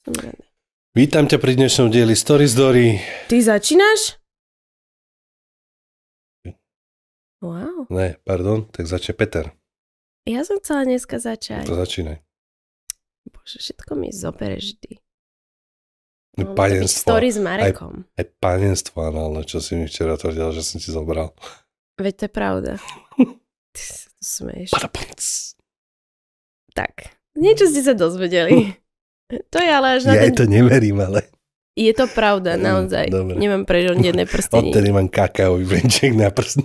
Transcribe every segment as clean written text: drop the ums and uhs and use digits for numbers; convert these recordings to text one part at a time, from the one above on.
Som rada. Vítam ťa pri dnešnom dieli Story z Dory. Ty začínaš? Wow. Ne, pardon, tak začne Peter. Ja som chcela dneska začať. To začínaj. Bože, všetko mi zobereš vždy. Panenstvo. Story s Marekom. Aj panenstvo análne, čo si mi včera tvrdil, že som ti zobral. Veď to je pravda. Ty sa to smeješ. Tak, niečo ste sa dozvedeli. To je ale až na Ja to neverím, ale... Je to pravda, naozaj. Dobre. Nemám prežondené prstenie. Odtedy mám kakaový venček na prst.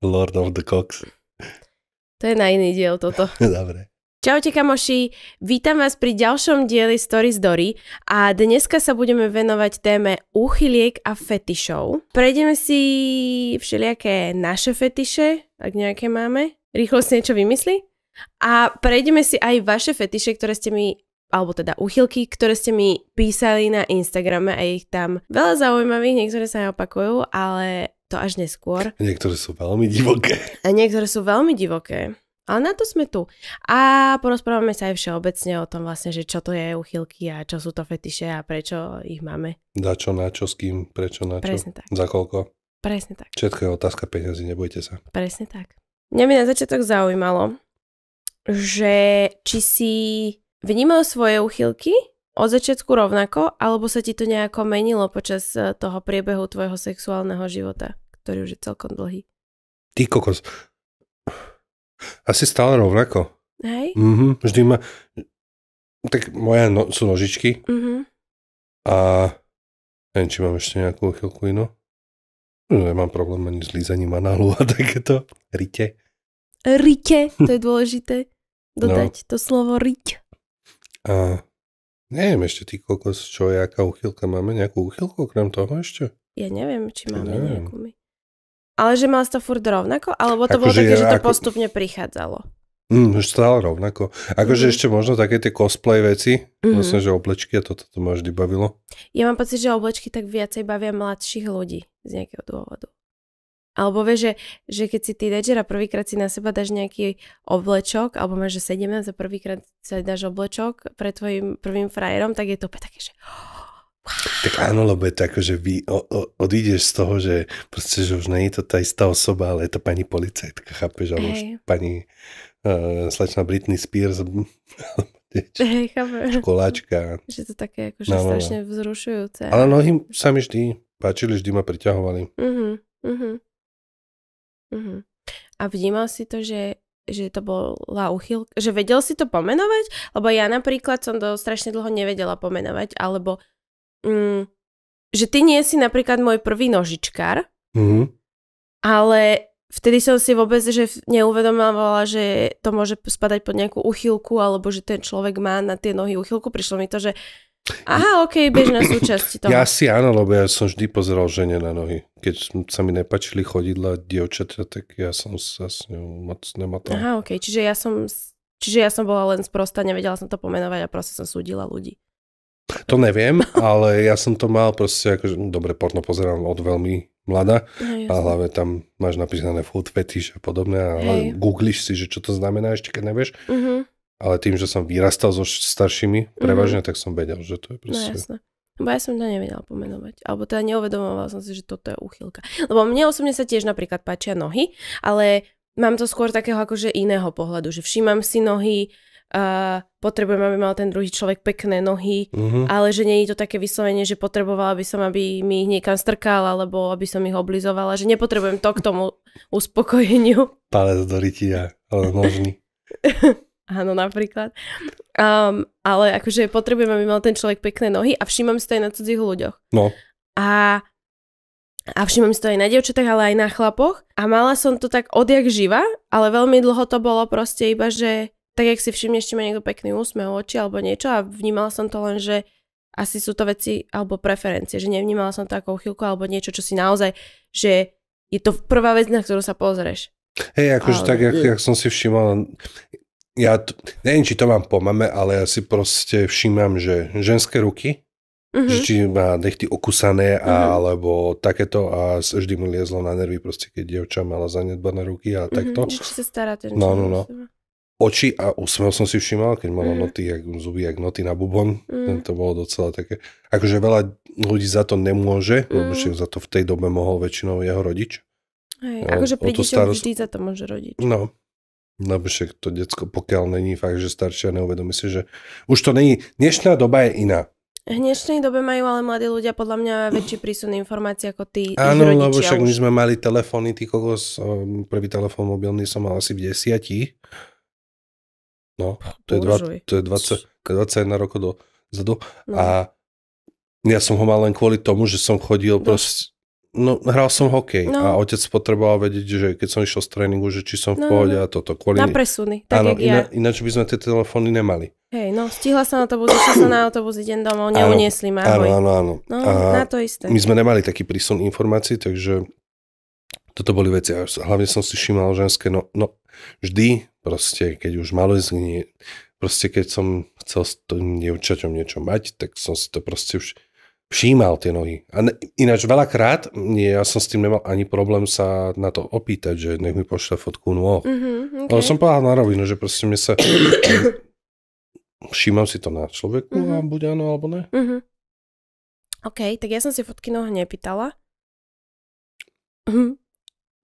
Lord of the Cox. To je na iný diel toto. Dobre. Čaute kamoši, vítam vás pri ďalšom dieli Story z Dory a dneska sa budeme venovať téme úchyliek a fetišov. Prejdeme si všelijaké naše fetiše, ak nejaké máme. Rýchlo si niečo vymysli. A prejdeme si aj vaše fetiše, ktoré ste mi, alebo teda úchylky, ktoré ste mi písali na Instagrame a ich tam veľa zaujímavých, niektoré sa neopakujú, ale to až neskôr. Niektoré sú veľmi divoké. A niektoré sú veľmi divoké. Ale na to sme tu. A porozprávame sa aj všeobecne o tom vlastne, že čo to je úchylky a čo sú to fetiše a prečo ich máme. Za čo, na čo, s kým, prečo, na čo. Presne tak. Za koľko. Presne tak. Všetko je otázka peniazy, nebojte sa. Presne tak. Mňa by na začiatok zaujímalo, že či si vnímal svoje úchylky od začiatku rovnako, alebo sa ti to nejako menilo počas toho priebehu tvojho sexuálneho života, ktorý už je celkom dlhý. Ty kokos. Asi stále rovnako. Hej? Vždy ma... Tak moje sú nožičky. A neviem, či mám ešte nejakú úchylku inú. Nemám problém ani s lízaním análu a takéto. Rite. Rite, to je dôležité. Dodať to slovo riť. A neviem ešte, ty kokos, čo je, aká úchylka. Máme nejakú úchylku okrem toho ešte? Ja neviem, či máme nejakú my. Ale že mal si to furt rovnako? Alebo to bolo že také, že to postupne prichádzalo? Už stále rovnako. Akože ešte možno také tie cosplay veci. Vlastne, že oblečky a toto ma vždy bavilo. Ja mám pocit, že oblečky tak viacej bavia mladších ľudí z nejakého dôvodu. Alebo vieš, že keď si teenager a prvýkrát si na seba dáš nejaký oblečok, alebo máš, že 17 a prvýkrát si dáš oblečok pre tvojim prvým frajerom, tak je to opäť také, že... Tak áno, lebo je to ako, že odídeš z toho, že proste, že už nie je to tá istá osoba, ale je to pani policajtka, chápeš, alebo už pani slečna Britney Spears, školáčka. Že to také akože strašne vzrušujúce. Ale nohy sa mi vždy páčili, vždy ma priťahovali. A vnímal si to, že to bola úchylka, že vedel si to pomenovať? Lebo ja napríklad som to strašne dlho nevedela pomenovať, alebo že ty nie si napríklad môj prvý nožičkár, ale vtedy som si vôbec že neuvedomovala, že to môže spadať pod nejakú úchylku, alebo že ten človek má na tie nohy úchylku. Prišlo mi to, že aha, okej, bežná súčasť toho. Ja si áno, lebo ja som vždy pozeral žene na nohy. Keď sa mi nepačili chodidla dievčatia, tak ja som sa s ňou moc nemotal. Aha, okej, čiže ja som bola len sprostá, nevedela som to pomenovať a proste som súdila ľudí. To neviem, ale ja som to mal proste akože, dobre, porno pozerám od veľmi mladá a hlavne tam máš napísané food fetish a podobne a googliš si, že čo to znamená ešte, keď nevieš. Ale tým, že som vyrastal so staršími prevažne, tak som vedel, že to je proste... No jasné. Lebo ja som to nevedela pomenovať. Alebo teda neuvedomovala som si, že toto je úchylka. Lebo mne osobne sa tiež napríklad páčia nohy, ale mám to skôr takého akože iného pohľadu, že všímam si nohy, potrebujem, aby mal ten druhý človek pekné nohy, ale že nie je to také vyslovenie, že potrebovala by som, aby mi ich niekam strkal, alebo aby som ich oblizovala, že nepotrebujem to k tomu uspokojeniu. Palec do rytia, ale nožný. Áno, napríklad. Ale akože potrebujem, aby mal ten človek pekné nohy a všímam si to aj na cudzích ľuďoch. No. A všímam si to aj na dievčatách, ale aj na chlapoch. A mala som to tak odjak živa, ale veľmi dlho to bolo proste iba, že tak jak si všimneš, či má niekto pekný úsmev, oči alebo niečo a vnímala som to len, že asi sú to veci alebo preferencie, že nevnímala som to ako úchylku alebo niečo, čo si naozaj, že je to prvá vec, na ktorú sa pozrieš. Hej, akože tak, jak som si všímal, ja neviem, či to mám po mame, ale ja si proste všímam, že ženské ruky, že či má nechty okusané alebo takéto a vždy mi liezlo na nervy proste, keď dievča mala zanedbané ruky a takto. Či sa stará ten No. oči a úsmev som si všímal, keď mala noty, zuby, jak noty na bubon. To bolo docela také. Akože veľa ľudí za to nemôže, lebo za to v tej dobe mohol väčšinou jeho rodič. Hej, akože pri deťoch vždy za to môže rodič. No, lebo však to decko, pokiaľ není fakt, že staršia, neuvedomí si, že už to není. Dnešná doba je iná. V dnešnej dobe majú ale mladí ľudia podľa mňa väčší prísun informácií ako tí Áno, ich rodičia. lebo však už. my sme mali telefóny, ty kokos, prvý telefón mobilný som mal asi v 10. No, to je 21 rokov dozadu. No. A ja som ho mal len kvôli tomu, že som chodil proste, hral som hokej a otec potreboval vedieť, že keď som išiel z tréningu, že či som v pohode a toto. Na presuny, tak jak ja. Ináč by sme tie telefóny nemali. Hej, stihla sa na autobus, išla sa na autobus, idem domov, neuniesli ma, ahoj. Áno. No, na to isté. My sme nemali taký prísun informácií, takže toto boli veci. A hlavne som si všímal ženské, vždy proste, keď už malo znie, proste keď som chcel s tým dievčaťom niečo mať, tak som si to proste všímal tie nohy. A ináč veľakrát, ja som s tým nemal ani problém sa na to opýtať, že nech mi pošle fotku nôh. Okay. Ale som povedal na rovinu, že proste mne sa všímam si to na človeku a buď áno, alebo ne. OK, tak ja som si fotky noh nepýtala.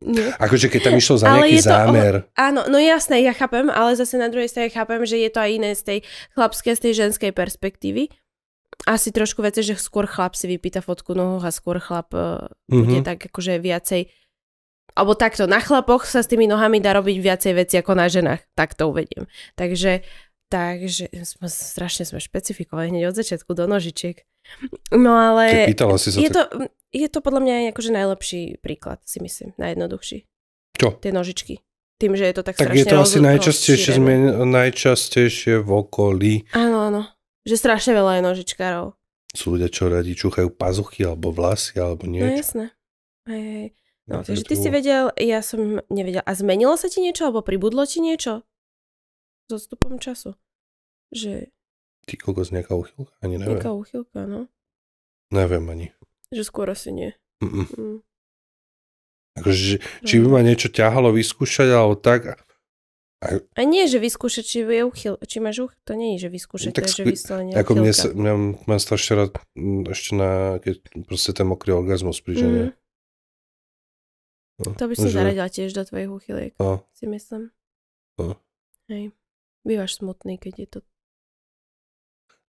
Nie. Akože keď tam išlo za nejaký zámer. Áno, no jasné, ja chápem, ale zase na druhej strane chápem, že je to aj iné z tej chlapskej, z tej ženskej perspektívy. Asi trošku veci, že skôr chlap si vypýta fotku nohou a skôr chlap bude tak akože viacej, alebo takto, na chlapoch sa s tými nohami dá robiť viacej veci ako na ženách, tak to uvediem. Takže strašne sme špecifikovali hneď od začiatku do nožičiek. No ale je to podľa mňa akože najlepší príklad, si myslím, najjednoduchší. Čo? Tie nožičky. Tým, že je to tak strašne strašne je to asi najčastejšie v okolí. Áno. Že strašne veľa je nožičkárov. Sú ľudia, čo radi čúchajú pazuchy alebo vlasy alebo niečo. No jasné. Hej. No, takže ty si vedel, ja som nevedel. A zmenilo sa ti niečo alebo pribudlo ti niečo? S odstupom času. Že... Ty kokos, nejaká uchylka? Ani neviem. Nejaká uchylka, no. Neviem ani. Že skôr asi nie. Akože, či by ma niečo ťahalo vyskúšať, alebo tak. A nie, že vyskúšať, či máš to nie je, že vyskúšať, to je, že vyslovene ako mňa strašne rád ešte keď proste ten mokrý orgazmus pri žene. To by som zaradila tiež do tvojich uchyliek, si myslím. Hej. Bývaš smutný, keď je to.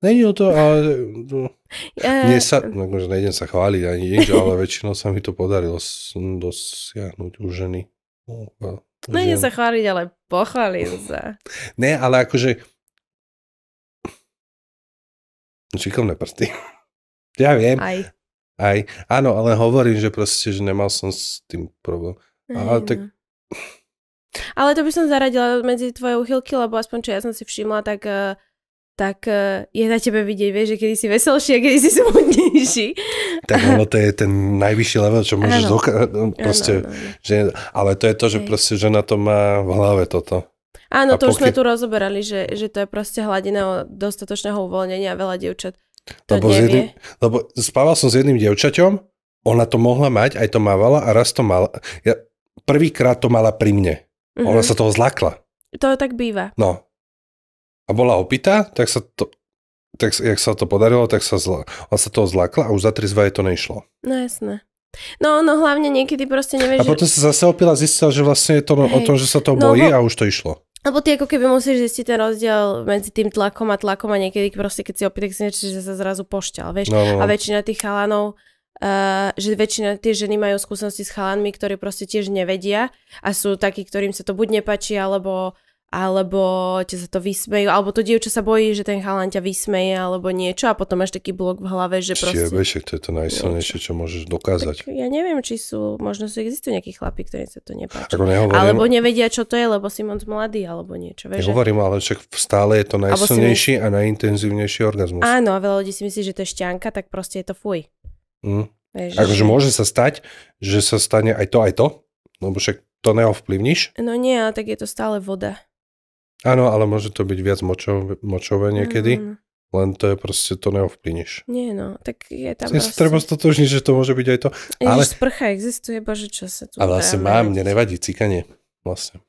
Není o to, ale nejdem sa chváliť ani nič, ale väčšinou sa mi to podarilo dosiahnuť u ženy. Nejdem sa chváliť, ale pochválim sa. Ne, ale akože šikovné prsty. Ja viem. Aj. Áno, ale hovorím, že proste, že nemal som s tým problém. Ale to by som zaradila medzi tvoje uchylky, lebo aspoň čo ja som si všimla, tak je na tebe vidieť, vieš, že kedy si veselší a kedy si smutnejší. Tak ono to je ten najvyšší level, čo môžeš proste. Že, ale to je to, že proste žena to má v hlave toto. Áno, to už sme tu rozoberali, že to je proste hladina dostatočného uvoľnenia a veľa dievčat to nevie. Lebo spával som s jedným dievčaťom, ona to mohla mať, aj to mávala a raz to mala. Prvýkrát to mala pri mne. Ona sa toho zlakla. To tak býva. No. A bola opitá, tak jak sa to podarilo, tak ona sa toho zlakla a už za 3 zvaje to nešlo. No jasné. No hlavne niekedy proste nevieš. A potom sa zase opila, zistila, že vlastne je to o tom, že sa to bojí a už to išlo. Lebo ty ako keby musíš zistiť ten rozdiel medzi tým tlakom a niekedy proste, keď si opitý, tak si niečo, že sa zrazu pošťal, vieš. No. A väčšina tých chalanov, že väčšina tie ženy majú skúsenosti s chalanmi, ktorí proste tiež nevedia a sú takí, ktorým sa to buď nepáči, alebo ťa sa to vysmejú, alebo to dievča sa bojí, že ten chalan ťa vysmeje, alebo niečo a potom máš taký blok v hlave, že proste... Čiže to je to najsilnejšie, čo môžeš dokázať. Tak ja neviem, či možno existujú nejakí chlapi, ktorým sa to nepáči. Alebo nevedia, čo to je, lebo si moc mladý, alebo niečo. Nehovorím, ale však stále je to najsilnejší a najintenzívnejší orgazmus. Áno, a veľa ľudí si myslí, že to je šťanka, tak proste je to fuj. Akože môže sa stať, že sa stane aj to, lebo však to neovplyvníš. No nie, ale tak je to stále voda. Áno, ale môže to byť viac močové niekedy, len to je proste, to neovplyníš. Nie no, tak je tam proste... Treba stotožniť, že to môže byť aj to. Ale sprcha existuje, bože, čo sa tu... A vlastne mne nevadí cikanie, vlastne.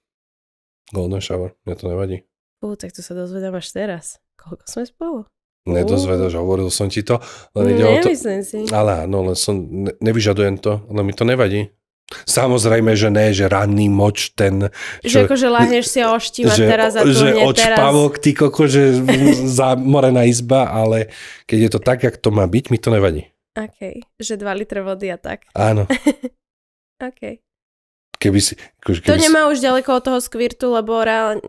Golden shower, mňa to nevadí. Tak to sa dozvedám až teraz. Koľko sme spolu? Nedozvedáš, hovoril som ti to. Nemyslím si. Ale áno, nevyžadujem to, ale mi to nevadí. Samozrejme, že ne, že ranný moč ten... Že akože láhneš si oštívať teraz a tu že hneď odšpavok, ty koko, že zamorená izba, ale keď je to tak, jak to má byť, mi to nevadí. OK, že 2 litre vody a tak. Áno. OK. Keby si... To nemá už ďaleko od toho skvirtu, lebo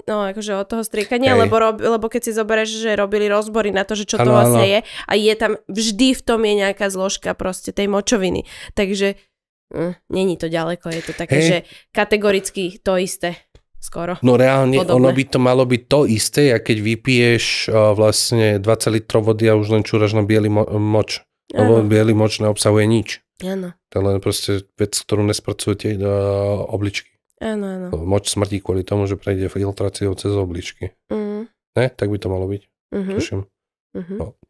akože od toho striekania, lebo keď si zoberieš, že robili rozbory na to, že čo to vlastne je a je tam, vždy v tom je nejaká zložka proste tej močoviny. Takže není to ďaleko, je to také, že kategoricky to isté. Skoro. No reálne, podobné. Ono by to malo byť to isté, a keď vypiješ vlastne 20 litrov vody a už len čúraš na biely moč. Lebo biely moč neobsahuje nič. Áno. To je len proste vec, ktorú nespracujete do obličky. Áno. Moč smrdí kvôli tomu, že prejde filtráciou cez obličky. Ne? Tak by to malo byť. Tuším. No.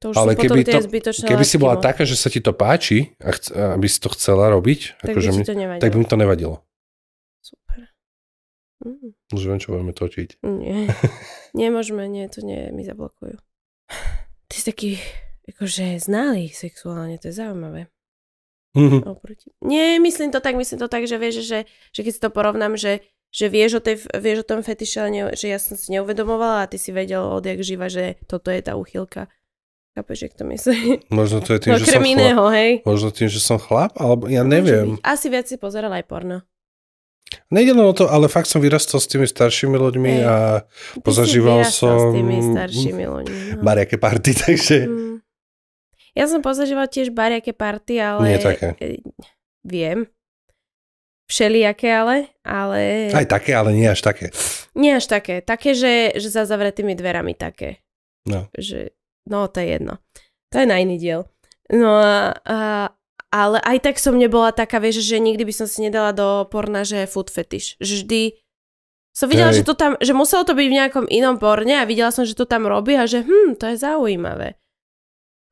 To už ale keby si bola taká, že sa ti to páči a aby si to chcela robiť, tak, akože tak by mi to nevadilo. Super. Už viem, čo budeme točiť. Nie. Nemôžeme, to nie, mi zablokujú. Ty si taký akože znalý sexuálne, to je zaujímavé. Nie, myslím to tak, že vieš, že keď si to porovnám, že vieš o tom fetiše, ale že ja som si neuvedomovala a ty si vedel odjak živa, že toto je tá úchylka. Chápeš, jak to myslí? Možno to je tým, že som iného, hej? Možno tým, že som chlap, alebo ja neviem. Asi viac si pozeral aj porno. Nejde len o to, ale fakt som vyrastal s tými staršími ľuďmi a pozažíval som... s tými staršími ľuďmi. No. Bariaké party, takže... Ja som pozažíval tiež bariaké party, ale... Nie také. Viem. Všelijaké ale... Aj také, ale nie až také. Nie až také. Také, že za zavretými dverami také. No. No, to je jedno. To je na iný diel. No ale aj tak som nebola taká, vieš, že nikdy by som si nedala do porna, že food fetish. Vždy som videla, že to tam, že muselo to byť v nejakom inom porne a videla som, že to tam robí a že to je zaujímavé.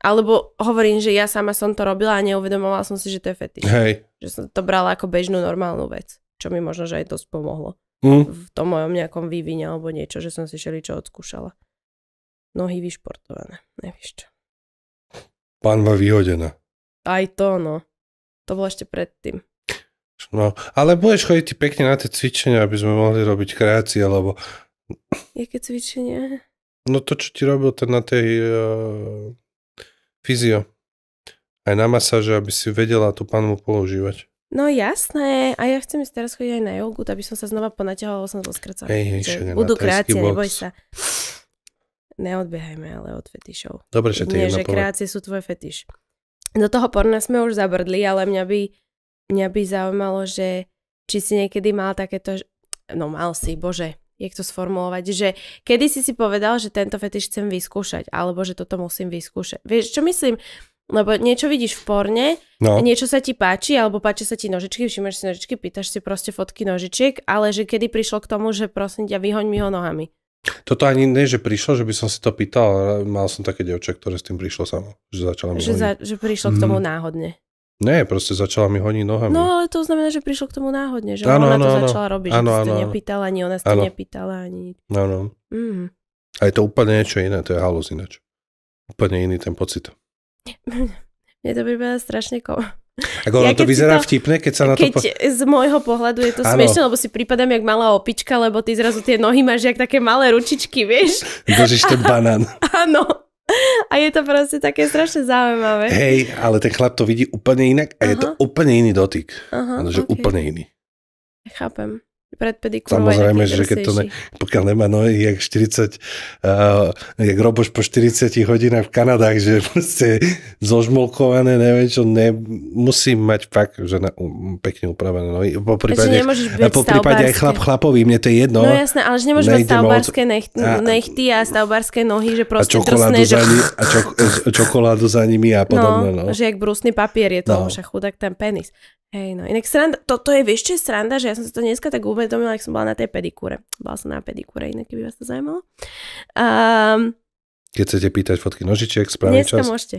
Alebo hovorím, že ja sama som to robila a neuvedomovala som si, že to je fetiš. Hej. Že som to brala ako bežnú normálnu vec. Čo mi možno, že aj dosť pomohlo. V tom mojom nejakom vývine alebo niečo, že som si všeličo odskúšala. Nohy vyšportované, nevíš čo. Pánva vyhodená. Aj to, no. To bolo ešte predtým. No, ale budeš chodiť ti pekne na tie cvičenia, aby sme mohli robiť kreácie, lebo... Jaké cvičenia? No to, čo ti robil ten na tej fyzio. Aj na masáže, aby si vedela tú pánvu používať. No jasné, a ja chcem ísť teraz chodiť aj na jogu, aby som sa znova ponaťahovala, lebo som poskrcala. Budú kreácie, neboj sa. Neodbiehajme ale od fetišov. Dobre, že to je jedna že kreácie sú tvoj fetiš. Do toho porna sme už zabrdli, ale mňa by zaujímalo, že či si niekedy mal takéto, no mal si, bože, jak to sformulovať, že kedy si povedal, že tento fetiš chcem vyskúšať, alebo že toto musím vyskúšať. Vieš, čo myslím? Lebo niečo vidíš v porne, niečo sa ti páči, alebo páči sa ti nožičky, všimáš si nožičky, pýtaš si proste fotky nožičiek, ale že kedy prišlo k tomu, že prosím ťa, vyhoň mi ho nohami. Toto ani nie, že prišlo, že by som si to pýtal, ale mal som také dievča, ktoré s tým prišlo samo. Že začala mi honiť. Že prišlo k tomu náhodne. Nie, proste začala mi honiť nohami. No, ale to znamená, že prišlo k tomu náhodne, že ona to začala robiť, že si to nepýtala, ani ona si to nepýtala, ani... Áno. A je to úplne niečo iné, to je halus ináč. Úplne iný ten pocit. Mne to pripadá strašne Ako ono to vyzerá vtipne, keď sa na to... Z môjho pohľadu je to smiešne, lebo si pripadám jak malá opička, lebo ty zrazu tie nohy máš jak také malé ručičky, vieš? Držíš ten banán. Áno. A je to proste také strašne zaujímavé. Hej, ale ten chlap to vidí úplne inak a je to úplne iný dotyk. Že úplne iný. Chápem. Pred pedikúrou. Samozrejme, že keď to pokiaľ nemá nohy, jak 40, jak Roboš po 40 hodinách v Kanadách, že proste zožmolkované, neviem čo, musím mať fakt, že pekne upravené nohy. Po prípade aj chlapovi, mne to je jedno. No jasné, ale že nemôžeš mať stavbárske nechty a stavbárske nohy, že proste drsné, že... A čokoládu za nimi a podobne. No, že jak brúsny papier je to, však chudák ten penis. Hej, no. Inak sranda, toto je, vieš čo je sranda, že ja som sa to dneska tak uvedomila, ak som bola na tej pedikúre. Bola som na pedikúre, inak keby vás to zaujímalo. Keď chcete pýtať fotky nožičiek, správny čas. Dneska môžete.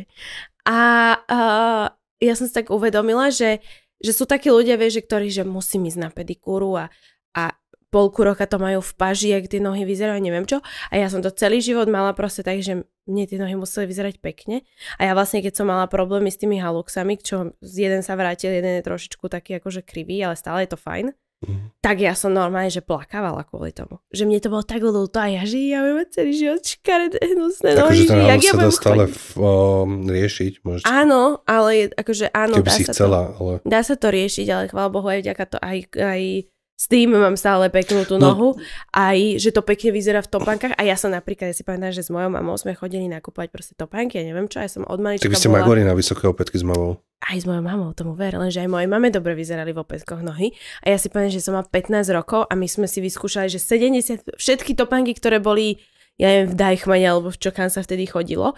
Ja som sa tak uvedomila, že sú takí ľudia, vieš, že ktorí, že musím ísť na pedikúru a polku roka to majú v paži, jak tie nohy vyzerajú, neviem čo. A ja som to celý život mala proste tak, že mne tie nohy museli vyzerať pekne. A ja vlastne, keď som mala problémy s tými haluxami, čo jeden sa vrátil, jeden je trošičku taký akože krivý, ale stále je to fajn, tak ja som normálne, že plakávala kvôli tomu. Že mne to bolo tak ľúto a ja, že ja mám celý život škaredé hnusné nohy. Takže ten halux sa dá stále riešiť. Môžete. Áno, ale akože áno, keby si chcela, ale... Dá sa to riešiť, ale chvála Bohu aj vďaka to aj s tým mám stále peknú tú nohu, aj že to pekne vyzerá v topánkach a ja som napríklad, ja si pamätám, že s mojou mamou sme chodili nakúpovať proste topánky, ja neviem čo, ja som od malička bola... Tak by ste magori na vysoké opätky s mamou. Aj s mojou mamou, tomu ver, lenže aj mojej mame dobre vyzerali v opätkoch nohy a ja si pamätám, že som mal 15 rokov a my sme si vyskúšali, že 70, všetky topánky, ktoré boli, ja neviem, v Deichmanne alebo v čo kam sa vtedy chodilo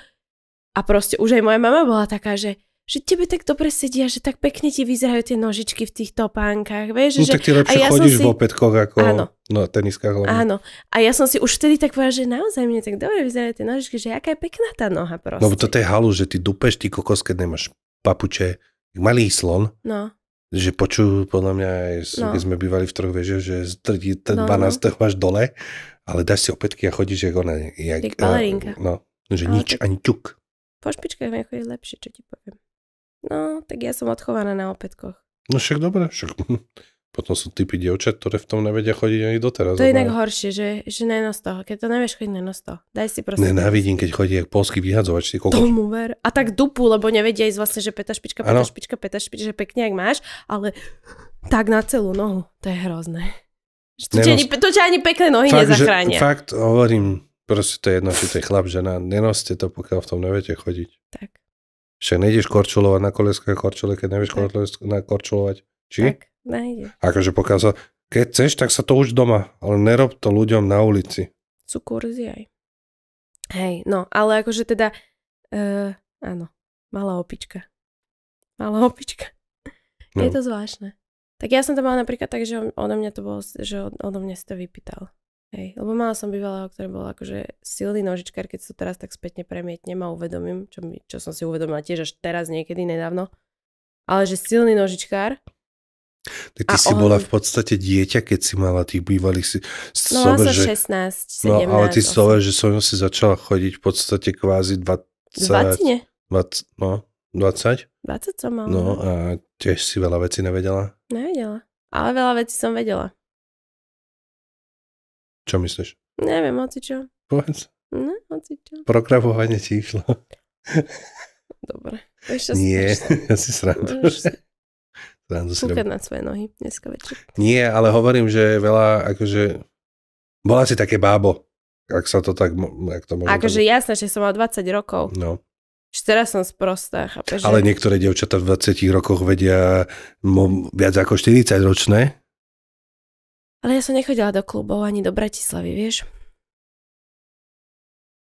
a proste už aj moja mama bola taká, že tebe tak dobre sedia, že tak pekne ti vyzerajú tie nožičky v tých topánkach, vieš? No tak ty lepšie chodíš v opätkoch ako na teniskách. Áno. A ja som si už vtedy tak povedala, že naozaj mne tak dobre vyzerajú tie nožičky, že aká je pekná tá noha proste. No toto je halu, že ty dupeš, ty kokos, keď nemáš papuče, malý slon. No. Že počujú, podľa mňa, keď sme bývali v troch vežiach, že z 12. máš dole, ale dáš si opätky a chodíš, jak ona. Jak balerinka. No, že ale nič, ani ťuk. Po špičkách mi chodí lepšie, čo ti poviem. No, tak ja som odchovaná na opätkoch. No však dobre, potom sú typy dievčat, ktoré v tom nevedia chodiť ani doteraz. To je inak horšie, že nenos toho. Keď to nevieš chodiť, nenos toho. Daj si proste... Nenávidím, keď chodí jak polský vyhadzovač. Tomu ver. A tak dupu, lebo nevedia ísť vlastne, že peta špička, že pekne, jak máš, ale tak na celú nohu. To je hrozné. To ťa ani pekné nohy nezachránia. Fakt, hovorím, proste to je jedno, či to je chlap, žena. Nenoste to, pokiaľ v tom neviete chodiť. Tak. Však nejdeš korčulovať na koleskách korčule, keď nevieš korčulovať. Či? Tak, nejde. Akože pokiaľ sa... Keď chceš, tak sa to už doma, ale nerob to ľuďom na ulici. Sú kurzy aj. Hej, no, ale akože teda... áno, malá opička. No. Je to zvláštne. Tak ja som to mala napríklad tak, že odo mňa to bolo, že odo mňa si to vypýtal. Hej, lebo mala som bývalého, ktorý bol akože silný nožičkár, keď si to teraz tak spätne premietnem a uvedomím, čo som si uvedomila tiež až teraz niekedy nedávno, ale že silný nožičkár. Tak ty si bola v podstate dieťa, keď si mala tých bývalých si... No mala som 16, 17. No ale ty slove, že som si začala chodiť v podstate kvázi 20... 20? No, 20? 20 som mala. No a tiež si veľa vecí nevedela? Nevedela, ale veľa vecí som vedela. Čo myslíš? Neviem, hocičo. Povedz. No, hocičo. Programovanie ti išlo. Dobre. Nie, ja si srandu. Kúkať na svoje nohy dneska večer. Nie, ale hovorím, že veľa, akože, bola si také bábo, ak sa to tak, jak to môže... Akože jasné, že som mal 20 rokov. No. Teraz som sprostá, chápeš? Ale niektoré dievčatá v 20 rokoch vedia viac ako 40 ročné. Ale ja som nechodila do klubov ani do Bratislavy, vieš?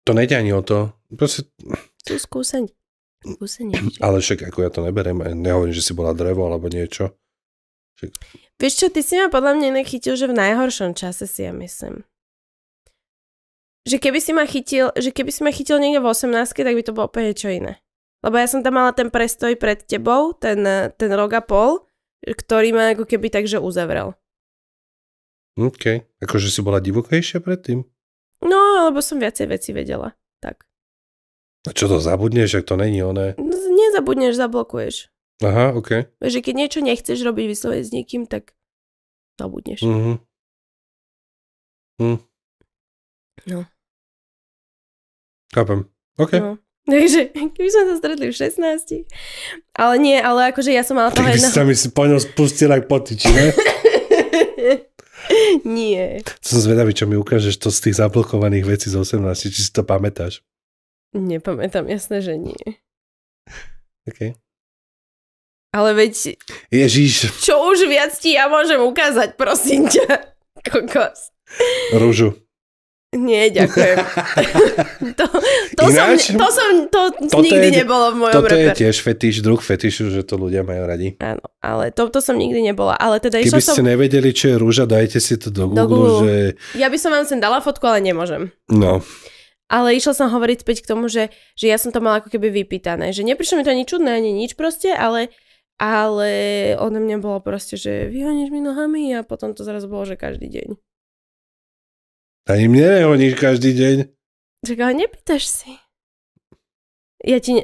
To nejde ani o to. Proste... Sú skúsenie. Ale však ako ja to neberiem, nehovorím, že si bola drevo alebo niečo. Však... Vieš čo, ty si ma podľa mňa nechytil, že v najhoršom čase si ja myslím. Že keby si ma chytil niekde v 18, tak by to bolo úplne čo iné. Lebo ja som tam mala ten prestoj pred tebou, ten rok a pol, ktorý ma ako keby takže uzavrel. OK. Akože si bola divokejšia predtým? No, lebo som viacej veci vedela. Tak. A čo to zabudneš, ak to není oné? Nezabudneš, zablokuješ. Aha, OK. Že keď niečo nechceš robiť vyslovene s niekým, tak zabudneš. No. Chápem. OK. No. Takže, keby sme sa stretli v 16. Ale nie, ale akože ja som mala toho jedného... Tak by si po ňom spustil ak potiči, ne? Nie. Som zvedavý, čo mi ukážeš to z tých zablokovaných vecí z 18, či si to pamätáš. Nepamätám, jasné, že nie. OK. Ale veď... Ježiš. Čo už viac ti ja môžem ukázať, prosím ťa. Kokos. Rúžu. Nie, ďakujem. to nikdy nebolo v mojom repe. Toto je tiež druh fetišu, že to ľudia majú radi. Áno, ale to som nikdy nebola. Ale teda keby ste nevedeli, čo je rúža, dajte si to do Google, že... Ja by som vám sem dala fotku, ale nemôžem. No. Ale išla som hovoriť späť k tomu, že ja som to mala ako keby vypýtané. Že neprišlo mi to ani čudné, ani nič proste, ale ode mňa bolo proste, že vyhoníš mi nohami a potom to zrazu bolo, že každý deň. A im nehodíš každý deň. Čak, ale nepýtaš si.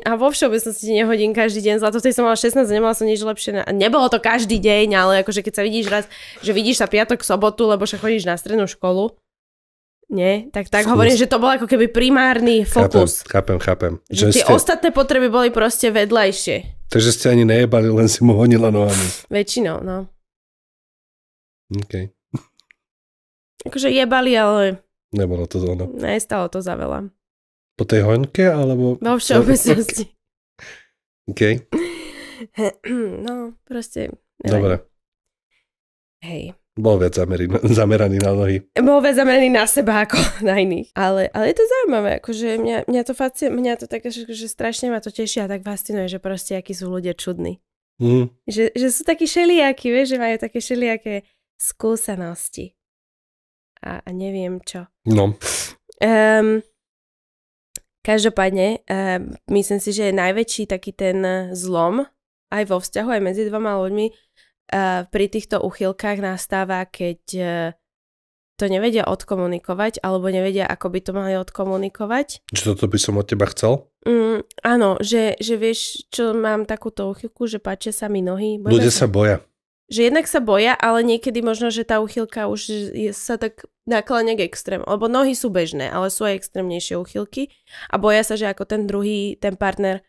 A vo všeobecnosti ti nehodím každý deň zlato. Vtedy som mala 16 a nemala som nič lepšie. Nebolo to každý deň, ale akože keď sa vidíš raz, že vidíš sa piatok, sobotu, lebo však chodíš na strednú školu. Nie? Tak hovorím, že to bol ako keby primárny fokus. Chápem. Že tie ostatné potreby boli proste vedľajšie. Takže ste ani nejebali, len si mu honila nohami. Väčšinou, no. OK. Akože jebali, ale... Nebolo to ono. Nestalo to za veľa. Po tej hoňke, alebo... Vo všeobecnosti. OK. No, proste... Dobre. Hej. Bol viac zameraný na nohy. Bol viac zameraný na seba ako na iných. Ale je to zaujímavé, akože mňa to tak, že strašne ma to teší a tak fascinuje, že proste akí sú ľudia čudní. Že sú takí šelijakí, vieš, že majú také šelijaké skúsenosti. A neviem čo. No. Každopádne, myslím si, že je najväčší taký ten zlom aj vo vzťahu, aj medzi dvoma ľuďmi pri týchto uchylkách nastáva, keď to nevedia odkomunikovať alebo nevedia, ako by to mali odkomunikovať. Čo toto by som od teba chcel? Áno, že vieš, čo mám takúto uchylku, že páčia sa mi nohy. Ľudia sa boja. Že jednak sa boja, ale niekedy možno, že tá uchylka už sa tak nakláňa k extrému. Lebo nohy sú bežné, ale sú aj extrémnejšie uchylky a boja sa, že ako ten partner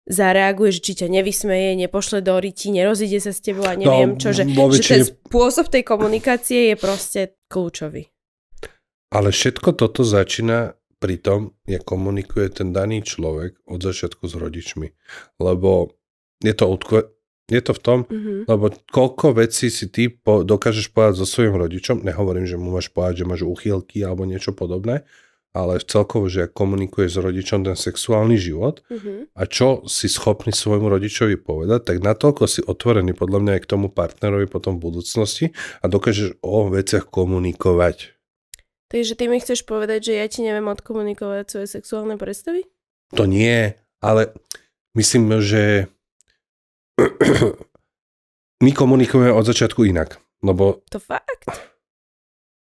zareaguje, že či ťa nevysmeje, nepošle do ryti, nerozíde sa s tebou a neviem čo, že ten spôsob tej komunikácie je proste kľúčový. Ale všetko toto začína pri tom, jak komunikuje ten daný človek od začiatku s rodičmi. Lebo je to v tom, lebo koľko vecí si ty dokážeš povedať so svojím rodičom, nehovorím, že mu máš povedať, že máš úchylky alebo niečo podobné, ale celkovo, že komunikuješ s rodičom ten sexuálny život a čo si schopný svojmu rodičovi povedať, tak natoľko si otvorený podľa mňa aj k tomu partnerovi potom v budúcnosti a dokážeš o veciach komunikovať. Takže ty mi chceš povedať, že ja ti neviem odkomunikovať svoje sexuálne predstavy? To nie, ale myslím, že my komunikujeme od začiatku inak, lebo... To fakt?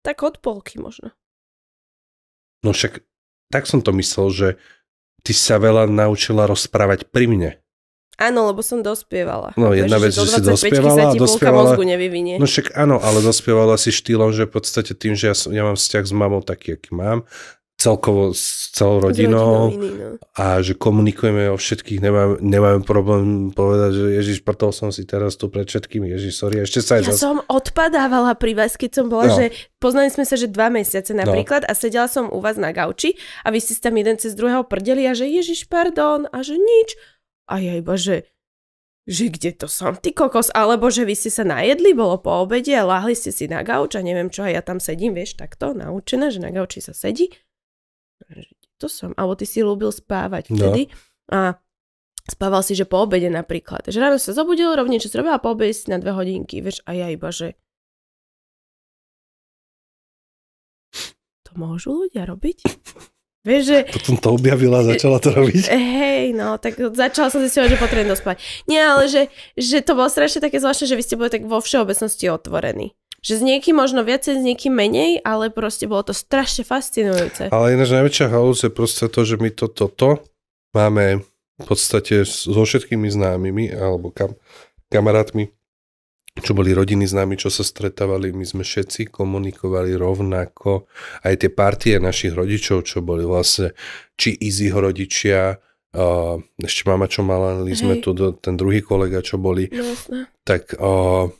Tak od polky možno. No však, tak som to myslel, že ty sa veľa naučila rozprávať pri mne. Áno, lebo som dospievala. No jedna vec, že si dospievala. Mozgu nevyvinie. No však áno, ale dospievala si štýlom, že v podstate tým, že ja mám vzťah s mamou taký, aký mám, celkovo s celou rodinou a že komunikujeme o všetkých, nemáme problém povedať, že Ježiš, prtol som si teraz tu pred všetkými, Ježiš, sorry, ešte sa aj som odpadávala pri vás, keď som bola, že poznali sme sa, že 2 mesiace napríklad a sedela som u vás na gauči a vy ste tam jeden cez druhého prdeli a že Ježiš, pardon, a že nič. A ja iba, že kde to som, ty kokos, alebo že vy ste sa najedli, bolo po obede a láhli ste si na gauč a neviem čo, a ja tam sedím, vieš, takto naučená, že na gauči sa sedí. To som, alebo ty si ľúbil spávať vtedy a spával si, že po obede napríklad. Že ráno sa zobudil, rovne čo si robil a po obede si na 2 hodinky, vieš, a ja iba, že to môžu ľudia robiť? Vieš, že... Potom to objavila a začala to robiť. Hej, no, tak začala som zistovať, že potrebujem dospať. Nie, ale že to bolo strašne také zvláštne, že vy ste boli tak vo všeobecnosti otvorení. Že s niekým možno viacej, s niekým menej, ale proste bolo to strašne fascinujúce. Ale ináč najväčšia halúz je proste to, že my toto máme v podstate so všetkými známymi alebo kamarátmi, čo boli rodiny známi, čo sa stretávali, my sme všetci komunikovali rovnako. Aj tie partie našich rodičov, čo boli vlastne, či Izzyho rodičia, ešte mama, čo mala, sme tu, ten druhý kolega, čo boli. Jasné. Tak...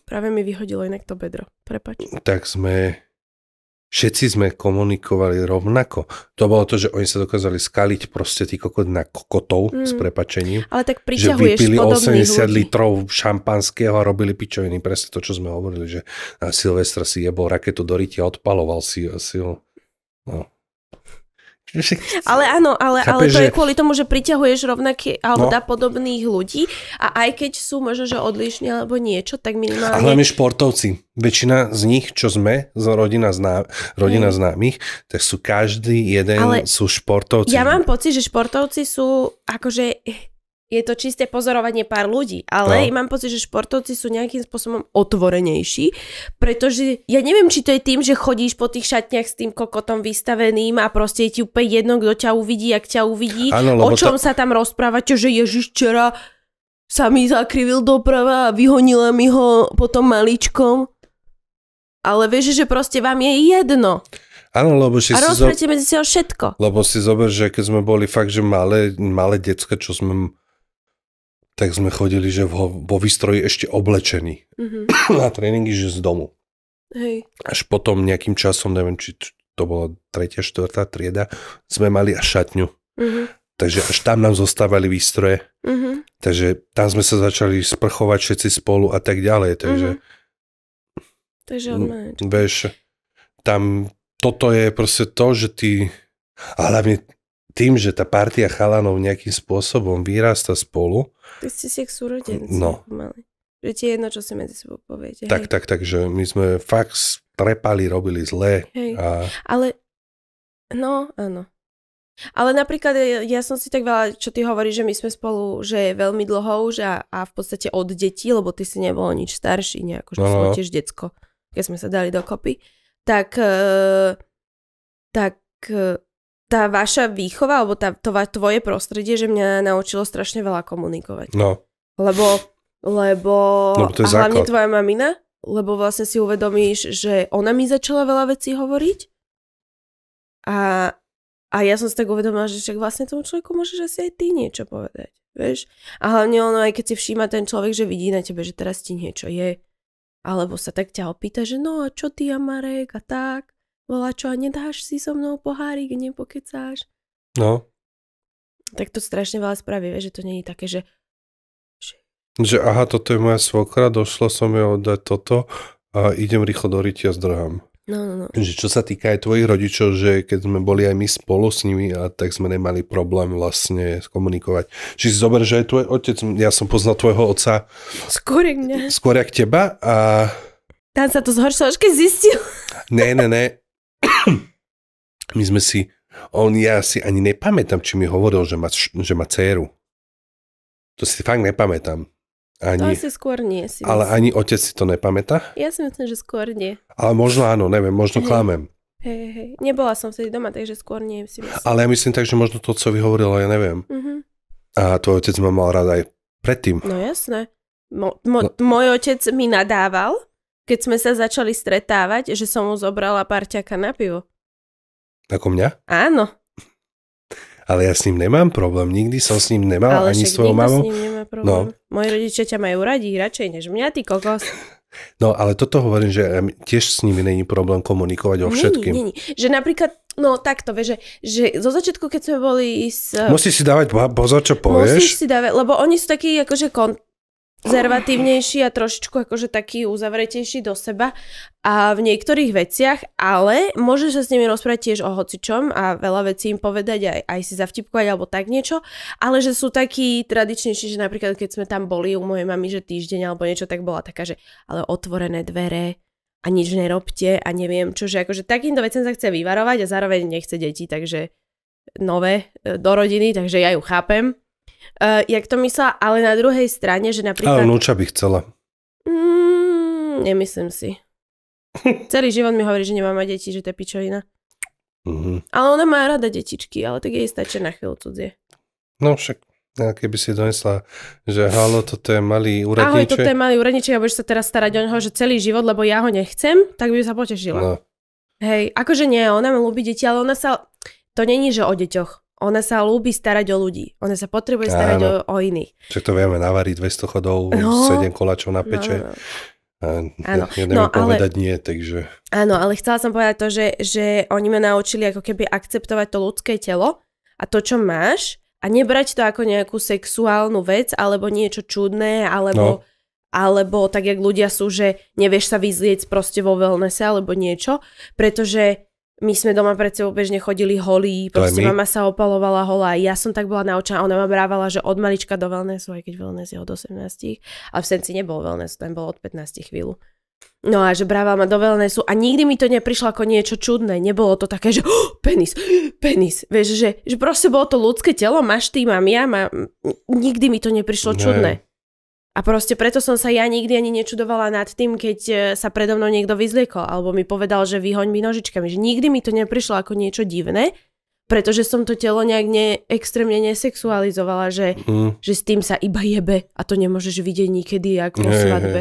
Práve mi vyhodilo inak to bedro, prepáč. Tak všetci sme komunikovali rovnako. To bolo to, že oni sa dokázali skaliť proste tí kokot na kokotov s prepačením. Ale tak priťahuješ podobných ľudí. Že vypili 80 litrov šampanského a robili pičoviny. Presne to, čo sme hovorili, že na Silvestra si jebol raketu do ryti a odpaloval si ho. No. Ale áno, ale to je kvôli tomu, že priťahuješ rovnaké alebo podobných ľudí a aj keď sú možno, že odlišní alebo niečo, tak minimálne... A hlavne športovci. Väčšina z nich, čo sme, z rodina známych, tak sú každý jeden, sú športovci. Ja mám pocit, že športovci sú akože je to čisté pozorovanie pár ľudí, ale mám pocit, že športovci sú nejakým spôsobom otvorenejší, pretože ja neviem, či to je tým, že chodíš po tých šatniach s tým kokotom vystaveným a proste je ti úplne jedno, kto ťa uvidí, jak ťa uvidí, o čom sa tam rozprávate, že Ježiš včera sa mi zakrivil doprava a vyhonila mi ho potom maličkom. Ale vieš, že proste vám je jedno. Áno, lebo a rozprávate medzi si o všetko. Lebo si zober, že keď sme boli fakt, že malé decka, čo sme... tak sme chodili, že vo výstroji ešte oblečení. Na tréningy, že z domu. Hej. Až potom nejakým časom, neviem, či to bola 3., 4. trieda, sme mali až šatňu. Takže až tam nám zostávali výstroje. Takže tam sme sa začali sprchovať všetci spolu a tak ďalej. Takže vieš, tam toto je proste to, že ty... A hlavne tým, že tá partia chalanov nejakým spôsobom vyrasta spolu. Ty ste si jak súrodenci. No. Že ti je jedno, čo si medzi sebou poviete. Takže my sme fakt strepali, robili zle. Ale, no, áno. Ale napríklad ja som si tak veľa, čo ty hovoríš, že my sme spolu, že veľmi dlho už a v podstate od detí, lebo ty si nebol nič starší nejako, že som tiež decko, keď sme sa dali dokopy. Tak tá vaša výchova, alebo tvoje prostredie, že mňa naučilo strašne veľa komunikovať. No. Lebo to je a hlavne tvoja mamina, lebo vlastne si uvedomíš, že ona mi začala veľa vecí hovoriť a ja som si tak uvedomila, že však vlastne tomu človeku môžeš asi aj ty niečo povedať, vieš? A hlavne ono, aj keď si všíma ten človek, že vidí na tebe, že teraz ti niečo je, alebo sa tak ťa opýta, že no a čo ty a Marek a tak, volá čo a nedáš si so mnou pohárik, nepokecáš. No. Tak to strašne veľa spraví, vieš, že to nie je také, že aha, toto je moja svokra, došla som jej oddať toto a idem rýchlo do rytia zdrhám. No. Že čo sa týka aj tvojich rodičov, že keď sme boli aj my spolu s nimi, a tak sme nemali problém vlastne komunikovať. Čiže si zober, že aj tvoj otec, ja som poznal tvojho otca skôr jak teba a... Tam sa to zhoršilo, až keď zistil. Ne. My sme si... Ja si ani nepamätám, či mi hovoril, že má dcéru. To si fakt nepamätám. To asi skôr nie. Ale ani otec si to nepamätá? Ja si myslím, že skôr nie. Ale možno áno, neviem, možno klamem. Hej. Nebola som vtedy doma, takže skôr nie si myslím. Ale ja myslím tak, že možno to otcovi hovoril, ja neviem. A tvoj otec ma mal rád aj predtým. No jasné. Môj otec mi nadával, keď sme sa začali stretávať, že som mu zobrala parťaka na pivo. Ako mňa? Áno. Ale ja s ním nemám problém. Nikdy som s ním nemal, ani s svojou mamou. Ale s ním nemá problém. No. Moji rodičia ťa majú radi radšej než mňa, ty kokos. No, ale toto hovorím, že tiež s nimi není problém komunikovať o všetkým. Nie. Že napríklad, no takto, vieš, že zo začiatku, keď sme boli Musíš si dávať pozor, čo povieš. Musíš si dávať, lebo oni sú takí akože konzervatívnejší a trošičku akože taký uzavretejší do seba a v niektorých veciach, ale môžeš sa s nimi rozprávať tiež o hocičom a veľa vecí im povedať aj si zavtipkovať alebo tak niečo, ale že sú takí tradičnejší, že napríklad keď sme tam boli u mojej mamy, že týždeň alebo niečo, tak bola taká, že ale otvorené dvere a nič nerobte a neviem čo, že akože takýmto vecem sa chce vyvarovať a zároveň nechce deti, takže nové do rodiny, takže ja ju chápem. Jak to myslela, ale na druhej strane, že napríklad... Ale vnúča by chcela. Nemyslím si. Celý život mi hovorí, že nemá mať deti, že to je pičovina. Ale ona má rada detičky, ale tak jej stačí na chvíľu cudzie. No však, keby si donesla, že halo, toto je malý úradníček. Ahoj, toto je malý úradníček a budeš sa teraz starať o neho, že celý život, lebo ja ho nechcem, tak by sa potešila. No. Hej, akože nie, ona má ľúbi deti, ale ona sa... To není, že o deťoch. Ona sa ľúbi starať o ľudí. Ona sa potrebuje starať o iných. Však to vieme, navariť 200 chodov, 7 koláčov na peče. Áno. Ja neviem povedať nie, takže... Áno, ale chcela som povedať to, že oni ma naučili ako keby akceptovať to ľudské telo a to, čo máš a nebrať to ako nejakú sexuálnu vec alebo niečo čudné, alebo tak, jak ľudia sú, že nevieš sa vyzlieť proste vo wellnesse alebo niečo, pretože my sme doma pred sebou bežne chodili holí, proste mama sa opalovala holá. Ja som tak bola naučená, ona ma brávala, že od malička do wellnessu, aj keď wellness je od 18, ale v Senci nebol wellness, ten bol od 15 chvíľu. No a že brával ma do wellnessu a nikdy mi to neprišlo ako niečo čudné. Nebolo to také, že penis. Vieš, že proste bolo to ľudské telo, máš ty, mám ja, nikdy mi to neprišlo čudné. A proste preto som sa ja nikdy ani nečudovala nad tým, keď sa predo mnou niekto vyzliekol, alebo mi povedal, že vyhoň mi nožičkami. Že nikdy mi to neprišlo ako niečo divné, pretože som to telo nejak extrémne nesexualizovala, že s tým sa iba jebe a to nemôžeš vidieť nikedy, ako po svadbe.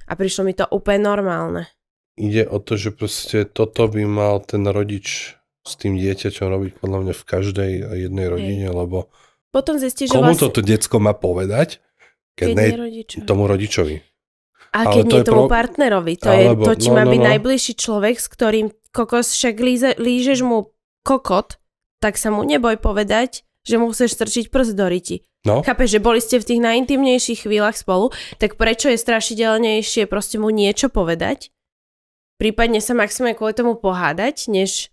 A prišlo mi to úplne normálne. Ide o to, že proste toto by mal ten rodič s tým dieťaťom robiť podľa mňa v každej jednej rodine, lebo potom zistíš, komu toto decko má povedať, keď nie tomu rodičovi. A keď nie tomu partnerovi. To ti má byť najbližší človek, s ktorým kokos, však lížeš mu kokot, tak sa mu neboj povedať, že mu chceš strčiť prst do ryti. No. Chápeš, že boli ste v tých najintimnejších chvíľach spolu, tak prečo je strašidelnejšie proste mu niečo povedať? Prípadne sa maximálne kvôli tomu pohádať, než...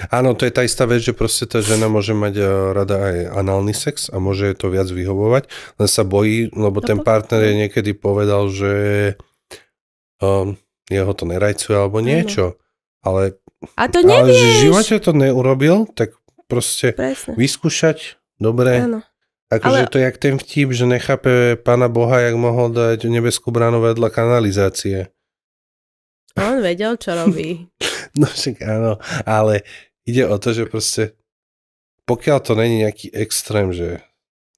Áno, to je tá istá vec, že proste tá žena môže mať rada aj análny sex a môže to viac vyhovovať, len sa bojí, lebo ten partner je niekedy povedal, že jeho to nerajcuje alebo niečo. Ale, a to nevieš. Ale že v živote to neurobil, tak proste vyskúšať, dobre. Áno. Akože to je jak ten vtip, že nechápe Pána Boha, jak mohol dať nebeskú bránu vedľa kanalizácie. On vedel, čo robí. No však áno, ale ide o to, že proste pokiaľ to není nejaký extrém, že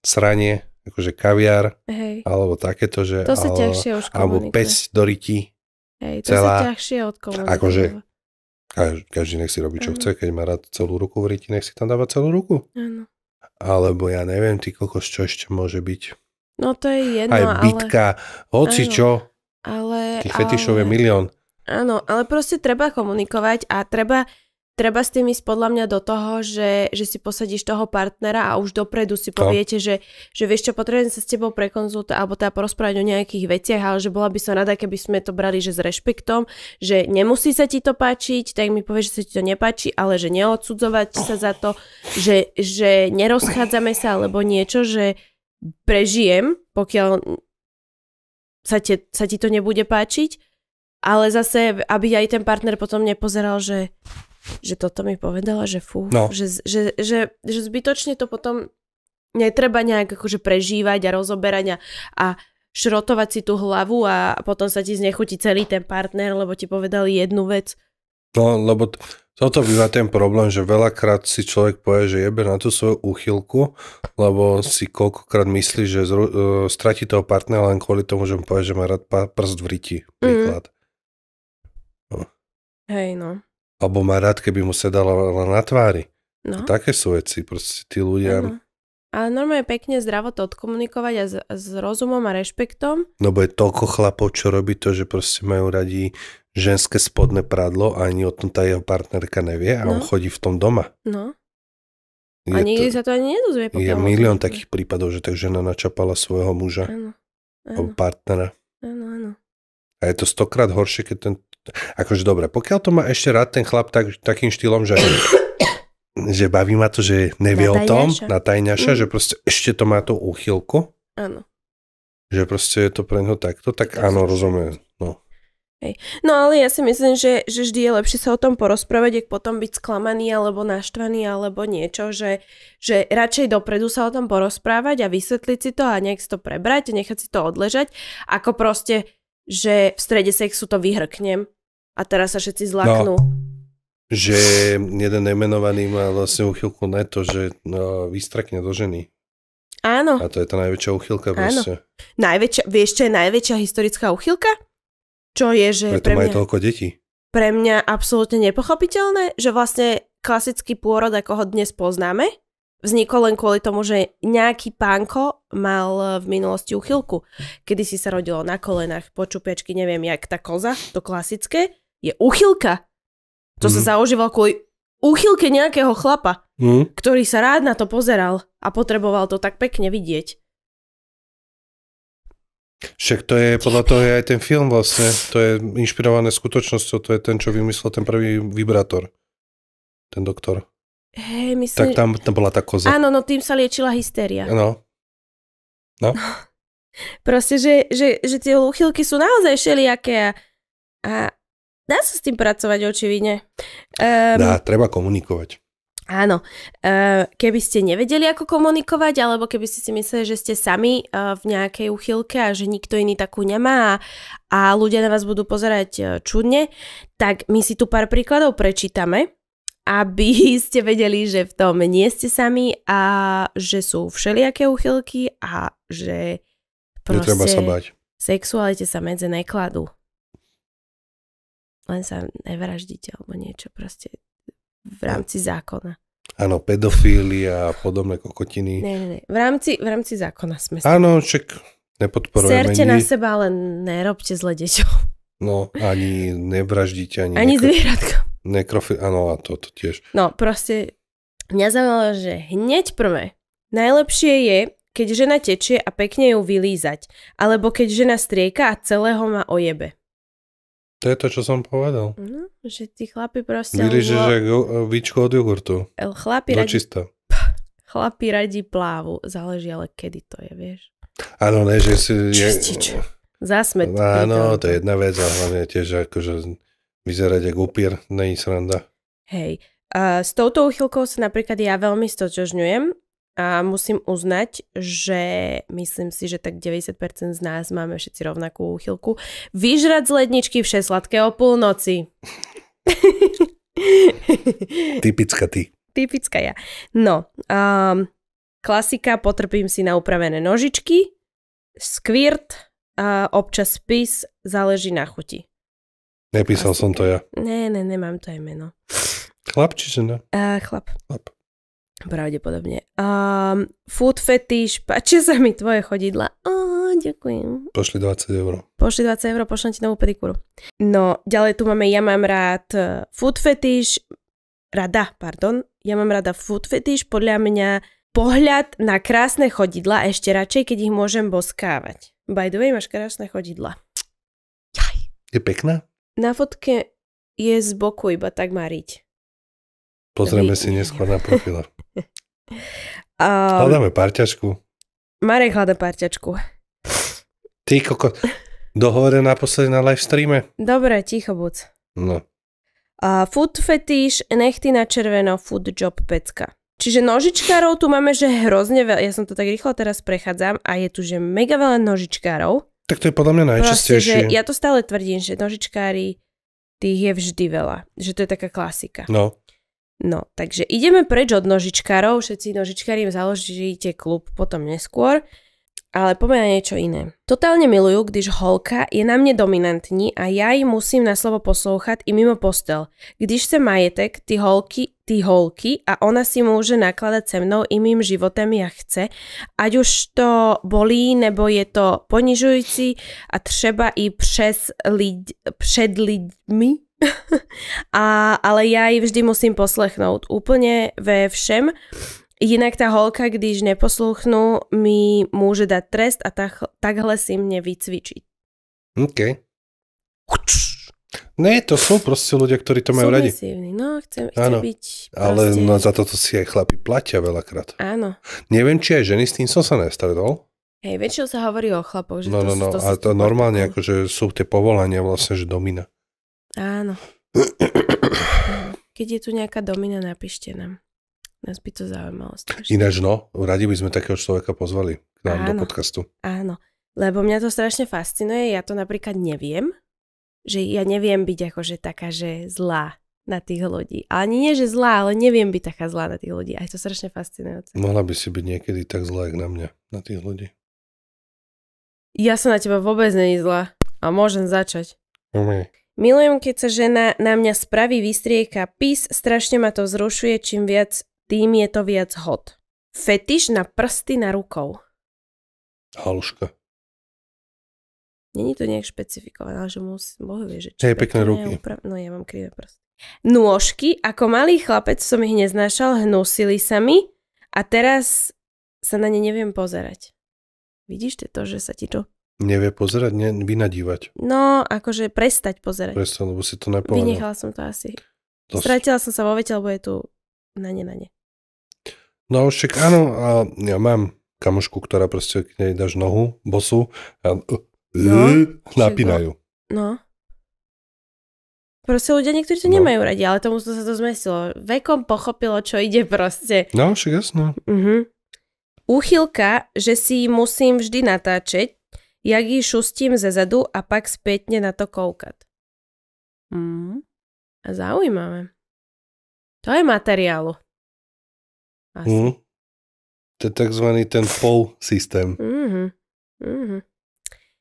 sranie, akože kaviár, alebo takéto, že to sa ťažšie už komunikuje. Alebo pesť do ryti. To sa ťažšie odkomunikuje. Akože každý nech si robí, čo chce, keď má rád celú ruku v ryti, nech si tam dáva celú ruku. Áno. Alebo ja neviem, ty kokos, čo ešte môže byť. No to je jedno, aj bitka, hoci čo. Tých fetišov je milión. Áno, ale proste treba komunikovať a treba s tým ísť podľa mňa do toho, že si posadíš toho partnera a už dopredu si poviete, že vieš čo, potrebujem sa s tebou prekonzultovať alebo teda porozprávať o nejakých veciach, ale že bola by som rada, keby sme to brali, že s rešpektom, že nemusí sa ti to páčiť, tak mi povieš, že sa ti to nepáči, ale že neodsudzovať sa za to, že nerozchádzame sa alebo niečo, že prežijem, pokiaľ sa ti to nebude páčiť. Ale zase, aby aj ten partner potom nepozeral, že toto mi povedala, že fú, že zbytočne to potom netreba nejak akože prežívať a rozoberať a šrotovať si tú hlavu a potom sa ti znechutí celý ten partner, lebo ti povedali jednu vec. No, lebo toto býva ten problém, že veľakrát si človek povie, že jebe na tú svoju úchylku, lebo si koľkokrát myslí, že stratí toho partnera len kvôli tomu, že mu povie, že má rád prst v ryti, príklad. Hej, no. Alebo má rád, keby mu sedala na tvári. No. Také sú veci, proste tí ľudia. Ano. Ale normálne pekne zdravo to odkomunikovať a s rozumom a rešpektom. No bo je toľko chlapov, čo robí to, že proste majú radi ženské spodné pradlo a ani o tom tá jeho partnerka nevie a on chodí v tom doma. No. A nikdy sa to ani nedozvie. Je milión takých prípadov, že tak žena načapala svojho muža. Áno. Alebo partnera. Áno. A je to 100-krát horšie, keď ten... Akože dobre, pokiaľ to má ešte rád ten chlap takým štýlom, že baví ma to, že nevie o tom, natajňaša, že proste ešte to má tú úchylku. Áno. Že proste je to pre neho takto, tak áno, rozumiem. No. Hej. No ale ja si myslím, že vždy je lepšie sa o tom porozprávať, ak potom byť sklamaný alebo naštvaný alebo niečo, že radšej dopredu sa o tom porozprávať a vysvetliť si to a nech si to prebrať, nechať si to odležať, ako proste, že v strede sexu to vyhrknem a teraz sa všetci zlaknú. No, že jeden nemenovaný má vlastne úchylku na to, že vystrakne do ženy. Áno. A to je tá najväčšia úchylka proste. Vieš, čo je najväčšia historická úchylka? Čo je, že preto majú toľko detí. Pre mňa absolútne nepochopiteľné, že vlastne klasický pôrod, ako ho dnes poznáme, vznikol len kvôli tomu, že nejaký pánko mal v minulosti úchylku. Kedy si sa rodilo na kolenách, počupiačky, neviem, jak tá koza, to klasické, je úchylka. To sa zaužíval kvôli úchylke nejakého chlapa, ktorý sa rád na to pozeral a potreboval to tak pekne vidieť. Však to je, podľa toho je aj ten film vlastne, to je inšpirované skutočnosťou, to je ten, čo vymyslel ten prvý vibrátor. Ten doktor. Hej, myslím... Tak tam bola tá koza. Áno, no tým sa liečila hystéria. No. Proste, že tie úchylky sú naozaj všelijaké A dá sa s tým pracovať očividne. Dá, treba komunikovať. Áno, keby ste nevedeli, ako komunikovať, alebo keby ste si mysleli, že ste sami v nejakej úchylke a že nikto iný takú nemá a ľudia na vás budú pozerať čudne, tak my si tu pár príkladov prečítame, aby ste vedeli, že v tom nie ste sami a že sú všelijaké úchylky a že proste netreba sa bať. Sexualite sa medze nekladú. Len sa nevraždíte alebo niečo proste v rámci zákona. Áno, pedofília a podobné kokotiny. Nie. V rámci zákona sme sa. Áno, však nepodporujeme. Serte na seba, ale nerobte zle deťom. No, ani nevraždíte, ani zvieratka. Áno, a to tiež. No, proste mňa zaujímalo, že hneď prvé. Najlepšie je, keď žena tečie a pekne ju vylízať. Alebo keď žena strieka a celého má ojebe. To je to, čo som povedal. No, že tí chlapi proste... Vylížeš víčko od jogurtu. Chlapi radi plávu. Záleží ale kedy to je, vieš. Áno, ne, že si... Čistič. Zásmet. Áno, to je jedna vec, ale hlavne tiež akože vyzerať jak upír, nie je sranda. Hej. S touto úchylkou sa napríklad ja veľmi stotožňujem. A musím uznať, že myslím si, že tak 90% z nás máme všetci rovnakú úchylku. Vyžrať z ledničky vše sladké o púlnoci. Typická ty. Typická ja. No, klasika, potrpím si na upravené nožičky, skvirt, občas spis, záleží na chuti. Nepísal som to ja. Nemám to aj meno. Chlap či žena? Chlap. Pravdepodobne. Food fetish, páčia sa mi tvoje chodidla. Ďakujem. Pošli 20 €. Pošli 20 €, pošlem ti novú pedikúru. No, ďalej tu máme, ja mám rád food fetish, ja mám rada food fetish, podľa mňa pohľad na krásne chodidla, ešte radšej, keď ich môžem boskávať. By the way, máš krásne chodidla. Je pekná? Na fotke je z boku, iba tak má riť. Pozrieme si neskôr na profile. Hľadáme parťačku. Marek hľadá parťačku. Ty kokot. Dohovore naposledy na live streame. Dobre, ticho buď. No. Food fetish, nechty na červeno, food job pecka. Čiže nožičkárov tu máme, že hrozne veľa. Ja som to tak rýchlo teraz prechádzam a je tu, že mega veľa nožičkárov. Tak to je podľa mňa najčastejšie. Proste, ja to stále tvrdím, že nožičkári, tých je vždy veľa. Že to je taká klasika. No, takže ideme preč od nožičkárov, všetci nožičkári im založíte klub potom neskôr, ale poďme na niečo iné. Totálne milujú, když holka je na mne dominantní a ja ji musím na slovo poslouchat i mimo postel. Když chce majetek, ty holky a ona si môže nakladať se mnou i mým životem, jak chce, ať už to bolí, nebo je to ponižující a třeba i před lidmi. Ale ja ji vždy musím poslechnout úplne ve všem. Jinak tá holka, když neposluchnú, mi môže dať trest a takhle si mne vycvičiť. OK. Ne, to sú proste ľudia, ktorí to majú radi. No, chcem byť proste... Ale za toto si aj chlapi platia veľakrát. Áno. Neviem, či aj ženy s tým som sa nestretol. Hej, väčšinou sa hovorí o chlapoch, že to ale to normálne, akože sú tie povolania vlastne, že domina. Áno. Keď je tu nejaká domina, napíšte nám. Nás by to zaujímalo strašne. Ináč radi by sme takého človeka pozvali k nám do podcastu. Áno, lebo mňa to strašne fascinuje. Ja to napríklad neviem, že ja neviem byť akože taká, že zlá na tých ľudí. Ale nie, že zlá, ale neviem byť taká zlá na tých ľudí. A je to strašne fascinujúce. Mohla by si byť niekedy tak zlá, jak na mňa, na tých ľudí. Ja som na teba vôbec nie zlá. A môžem začať. Milujem, keď sa žena na mňa spraví, vystrieka pís, strašne ma to vzrušuje, čím viac, tým je to viac hot. Fetiš na prsty na rukou. Haluška. Není to nejak špecifikované, ale že Boh vie, že čo pekné ruky. No ja mám krivé prsty. Nôžky, ako malý chlapec som ich neznášal, hnusili sa mi a teraz sa na ne neviem pozerať. Vidíš to, že sa ti to... Nevie pozerať, vynadívať. No, akože prestať pozerať. Prestať, lebo si to nepovedal. Vynechala som to asi. Stratila som sa vo vete, lebo je tu na ne. No však áno, a ja mám kamošku, ktorá proste, keď nej dáš nohu, bosu, a napínajú. No. Proste ľudia niektorí to nemajú radi, ale tomu sa to zmestilo. Vekom pochopilo, čo ide proste. No, však jasno. Úchylka, že si musím vždy natáčať, jak ji šustím zezadu a pak spätne na to koukať. A zaujímavé. To je materiálu. Asi. To je takzvaný ten POW systém.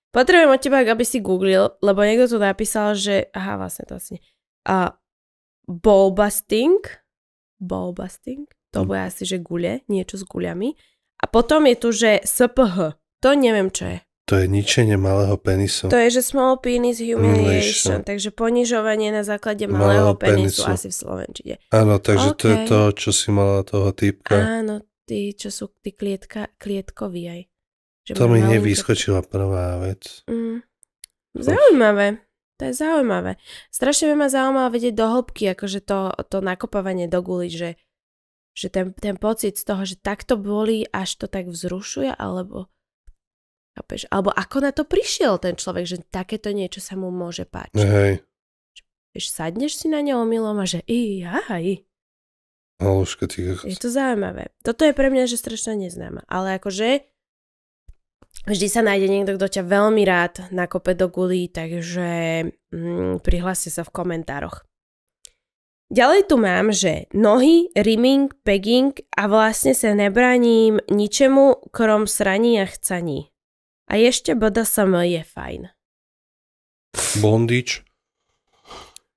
Potrebujem od teba, aby si googlil, lebo niekto tu napísal, že... Aha, vlastne to asi... Ballbusting, to bude asi, že guľe, niečo s guľami. A potom je tu, že SPH. To neviem, čo je. To je ničenie malého penisu. To je, že small penis humiliation, takže ponižovanie na základe malého penisu asi v slovenčine. Áno, takže to je to, čo si mala toho týpka. Áno, tí, čo sú tí klietkoví aj. To mi nevyskočila prvá vec. Zaujímavé. To je zaujímavé. Strašne by ma zaujímalo vedieť do hĺbky, akože to nakopovanie do guli, že ten pocit z toho, že takto bolí, až to tak vzrušuje, alebo ako na to prišiel ten človek, že takéto niečo sa mu môže páčiť. Hej. Vieš, sadneš si na ňo omylom a že Je to zaujímavé. Toto je pre mňa, že strašne neznáma. Ale akože vždy sa nájde niekto, kto ťa veľmi rád nakope do gulí, takže prihláste sa v komentároch. Ďalej tu mám, že nohy, rimming, pegging a vlastne sa nebráním ničemu krom sraní a chcaní. A ešte BDSM je fajn. Bondage.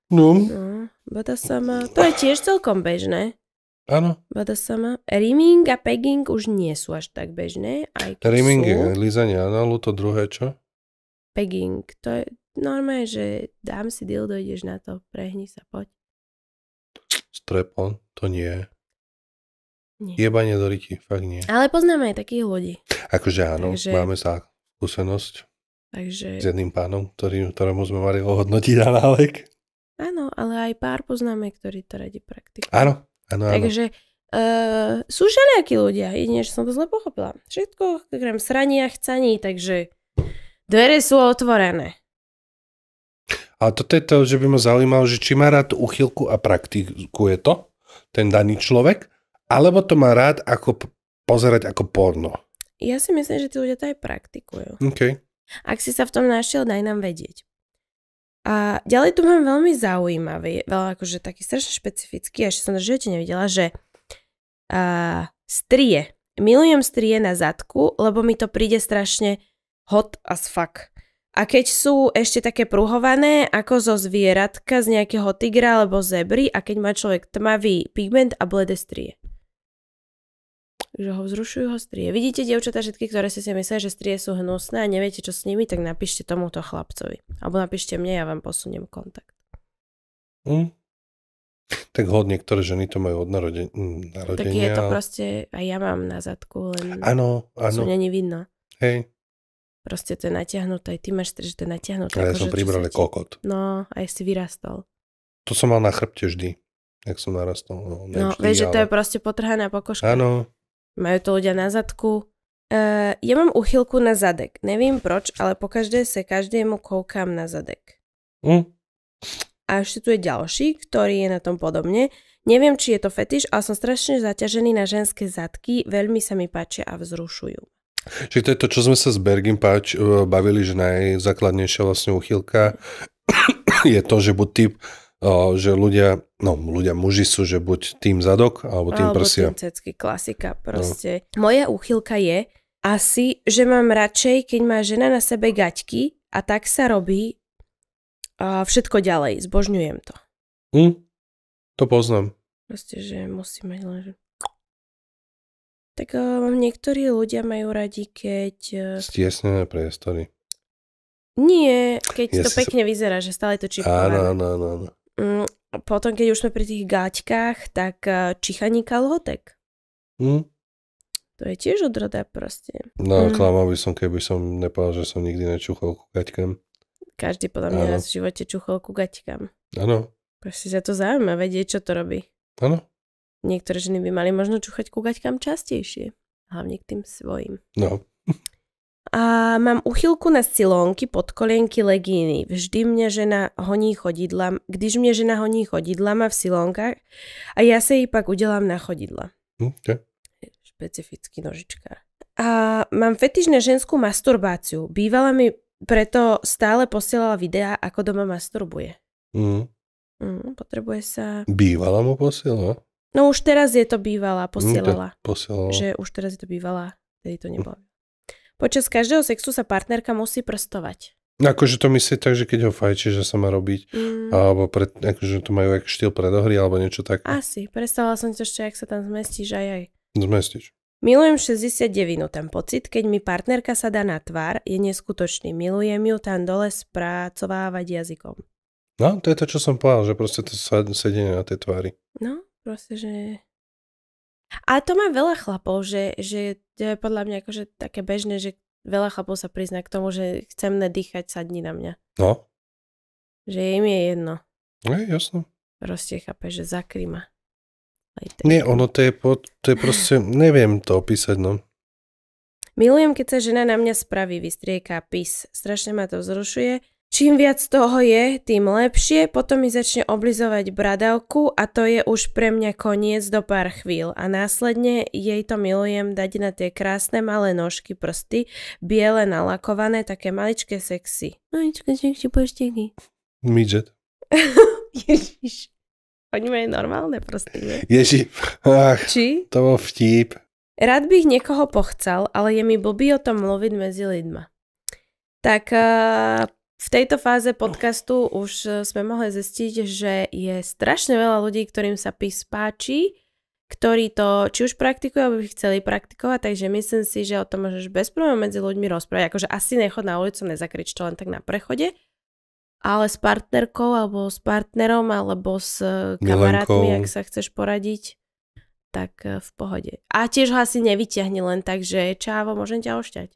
No. BDSM, to je tiež celkom bežné. Áno. BDSM. Rimming a pegging už nie sú až tak bežné. Rimming je lízanie análu, to druhé čo? Pegging, to je normálne, že dám si dildo, ideš na to, prehni sa, poď. Strep-on, to nie. Jebanie do ryti, fakt nie. Ale poznáme aj takých ľudí. Akože áno, máme sa skúsenosť s jedným pánom, ktorému sme mali ohodnotiť análek. Áno, ale aj pár poznáme, ktorí to radi praktikujú. Áno. Takže sú všelijakí ľudia, jedine, že som to zle pochopila. Všetko krem srania, chcaní, takže dvere sú otvorené. Ale toto je to, že by ma zaujímalo, že či má rád úchylku a praktikuje to, ten daný človek, alebo to má rád ako pozerať ako porno. Ja si myslím, že tí ľudia to aj praktikujú. Okay. Ak si sa v tom našiel, daj nám vedieť. A ďalej tu mám veľmi zaujímavý, veľa akože taký strašne špecifický, ešte som to v živote nevidela, že strie. Milujem strie na zadku, lebo mi to príde strašne hot as fuck. A keď sú ešte také pruhované, ako zo zvieratka z nejakého tigra alebo zebry, a keď má človek tmavý pigment a bledé strie. Takže ho vzrušujú ho strie. Vidíte, dievčatá, všetky, ktoré si myslia, že strie sú hnusné a neviete, čo s nimi, tak napíšte tomuto chlapcovi. Alebo napíšte mne, ja vám posuniem kontakt. Tak hodne, niektoré ženy to majú od narodenia. Tak je to proste, aj ja mám na zadku, len sú není vidno. Hej. Proste to je natiahnuté, ty máš že to je natiahnuté. Ale ja som pribral kokot. No, aj si vyrastol. To som mal na chrbte vždy, jak som narastol. No, vieš, že to je proste potrhaná pokožka. Áno. Majú to ľudia na zadku. Ja mám úchylku na zadek. Neviem proč, ale pokaždé sa každému koukám na zadek. A ešte tu je ďalší, ktorý je na tom podobne. Neviem, či je to fetiš, ale som strašne zaťažený na ženské zadky. Veľmi sa mi páčia a vzrušujú. Čiže to je to, čo sme sa s Bergim bavili, že najzákladnejšia vlastne úchylka je to, že buď typ, že ľudia, muži sú, že buď tým zadok, alebo tým prsia. Alebo tým cecky, klasika proste. No. Moja úchylka je asi, že mám radšej, keď má žena na sebe gaťky a tak sa robí všetko ďalej. Zbožňujem to. To poznám. Proste, že musí mať len, že... Tak niektorí ľudia majú radi, keď... Stiesnené priestory. Nie, keď to pekne vyzerá, že stále to čipované. Áno. Potom, keď už sme pri tých gáťkach, tak čichaní kalhotek. To je tiež odroda proste. No, klamal by som, keby som nepovedal, že som nikdy nečuchol ku gaťkám. Každý podľa mňa raz v živote čuchol ku gaťkám. Áno. Proste sa to zaujíma vedieť, čo to robí. Áno. Niektoré ženy by mali možno čúchať ku gaťkám častejšie. Hlavne k tým svojim. No. A mám uchylku na silónky, podkolienky, legíny. Když mě žena honí chodidlama v silónkách a ja sa jej pak udelám na chodidla. Okay. Špecifický nožičkár. A mám fetiš na ženskú masturbáciu. Bývala mi preto stále posielala videá, ako doma masturbuje. Potrebuje sa... Bývala mu posielala? No už teraz je to bývala, posielala. Posielala. Že už teraz je to bývala, tedy to nebolo. Počas každého sexu sa partnerka musí prstovať. Akože to myslí tak, že keď ho fajčí, že sa má robiť, alebo akože to majú štýl predohry, alebo niečo také. Asi, predstavila som si ešte, jak sa tam zmestíš aj. Zmestíš. Milujem 69, ten pocit, keď mi partnerka sa dá na tvár, je neskutočný. Milujem ju tam dole spracovávať jazykom. No, to je to, čo som povedal, že proste to sedenie na tej tvári. No, proste, že... A to má veľa chlapov, že to je podľa mňa akože také bežné, že veľa chlapov sa prizná k tomu, že chcem nedýchať, sadni na mňa. No. Že im je jedno. Jasno. Proste chápe, že zakry ma. Nie, ono to je proste, neviem to opísať, no. Milujem, keď sa žena na mňa spraví, vystrieka pis. Strašne ma to vzrušuje. Čím viac toho je, tým lepšie. Potom mi začne oblizovať bradavku a to je už pre mňa koniec do pár chvíľ. A následne jej to milujem dať na tie krásne malé nožky, prsty, biele nalakované, také maličké sexy. Maličké sexy pošteky. Midget. Ježiš. Oni majú normálne prsty, nie? Ježiš. Či? To bol vtip. Rád bych niekoho pochcal, ale je mi blbý o tom mluviť medzi ľuďma. Tak... V tejto fáze podcastu už sme mohli zistiť, že je strašne veľa ľudí, ktorým sa pis páči, ktorí to či už praktikujú, alebo by chceli praktikovať, takže myslím si, že o tom môžeš bez problémov medzi ľuďmi rozprávať. Akože asi nechod na ulicu, nezakrič to len tak na prechode, ale s partnerkou, alebo s partnerom, alebo s kamarátmi, ak sa chceš poradiť, tak v pohode. A tiež ho asi nevyťahni len tak, že čávo, môžem ťa ošťať.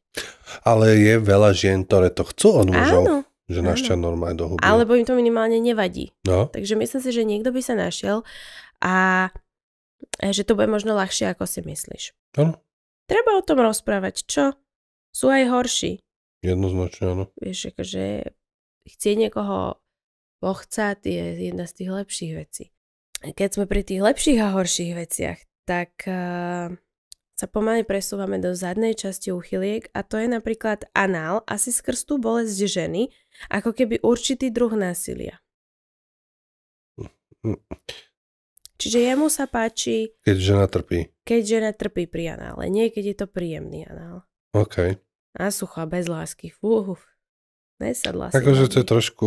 Ale je veľa žien, ktoré to chcú od mužov. Áno. Že našťa normálne do huby. Alebo im to minimálne nevadí. No. Takže myslím si, že niekto by sa našiel a že to bude možno ľahšie, ako si myslíš. Áno. Treba o tom rozprávať, čo? Sú aj horší. Jednoznačne, áno. Vieš, akože chcieť niekoho pochcať je jedna z tých lepších vecí. Keď sme pri tých lepších a horších veciach, tak... sa pomaly presúvame do zadnej časti uchyliek a to je napríklad anál, asi skrz tú bolesť ženy, ako keby určitý druh násilia. Čiže jemu sa páči... Keď žena trpí. Keď žena trpí pri anále, nie keď je to príjemný anál. OK. A sucho, bez lásky. Nesadla si. Akože to je trošku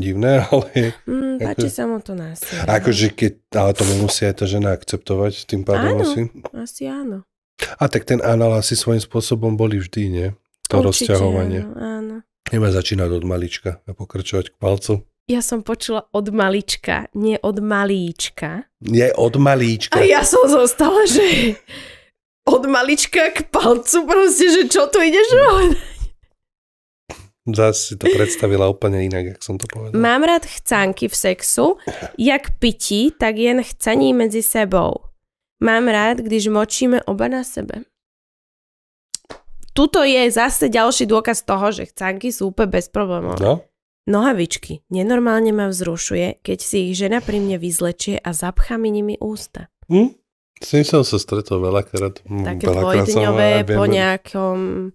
divné, ale... Páči sa mu to násilie. Akože ale to musí aj tá žena akceptovať, tým pádom musí. Asi áno. A tak ten anál asi svojím spôsobom boli vždy, nie? To určite, rozťahovanie. Áno. Nemá začínať od malička a pokračovať k palcu. Ja som počula od malička, nie od malíčka. Nie od malíčka. A ja som zostala, že od malička k palcu proste, že čo tu ideš robiť? Zase si to predstavila úplne inak, jak som to povedal. Mám rád chcánky v sexu, jak pití, tak jen chcaní medzi sebou. Mám rád, když močíme oba na sebe. Tuto je zase ďalší dôkaz toho, že chcánky sú úplne bez problémov. No? Nohavičky. Nenormálne ma vzrušuje, keď si ich žena pri mne vyzlečie a zapchá mi nimi ústa. S tým som sa stretol veľakrát. Také dvojdňové po nejakom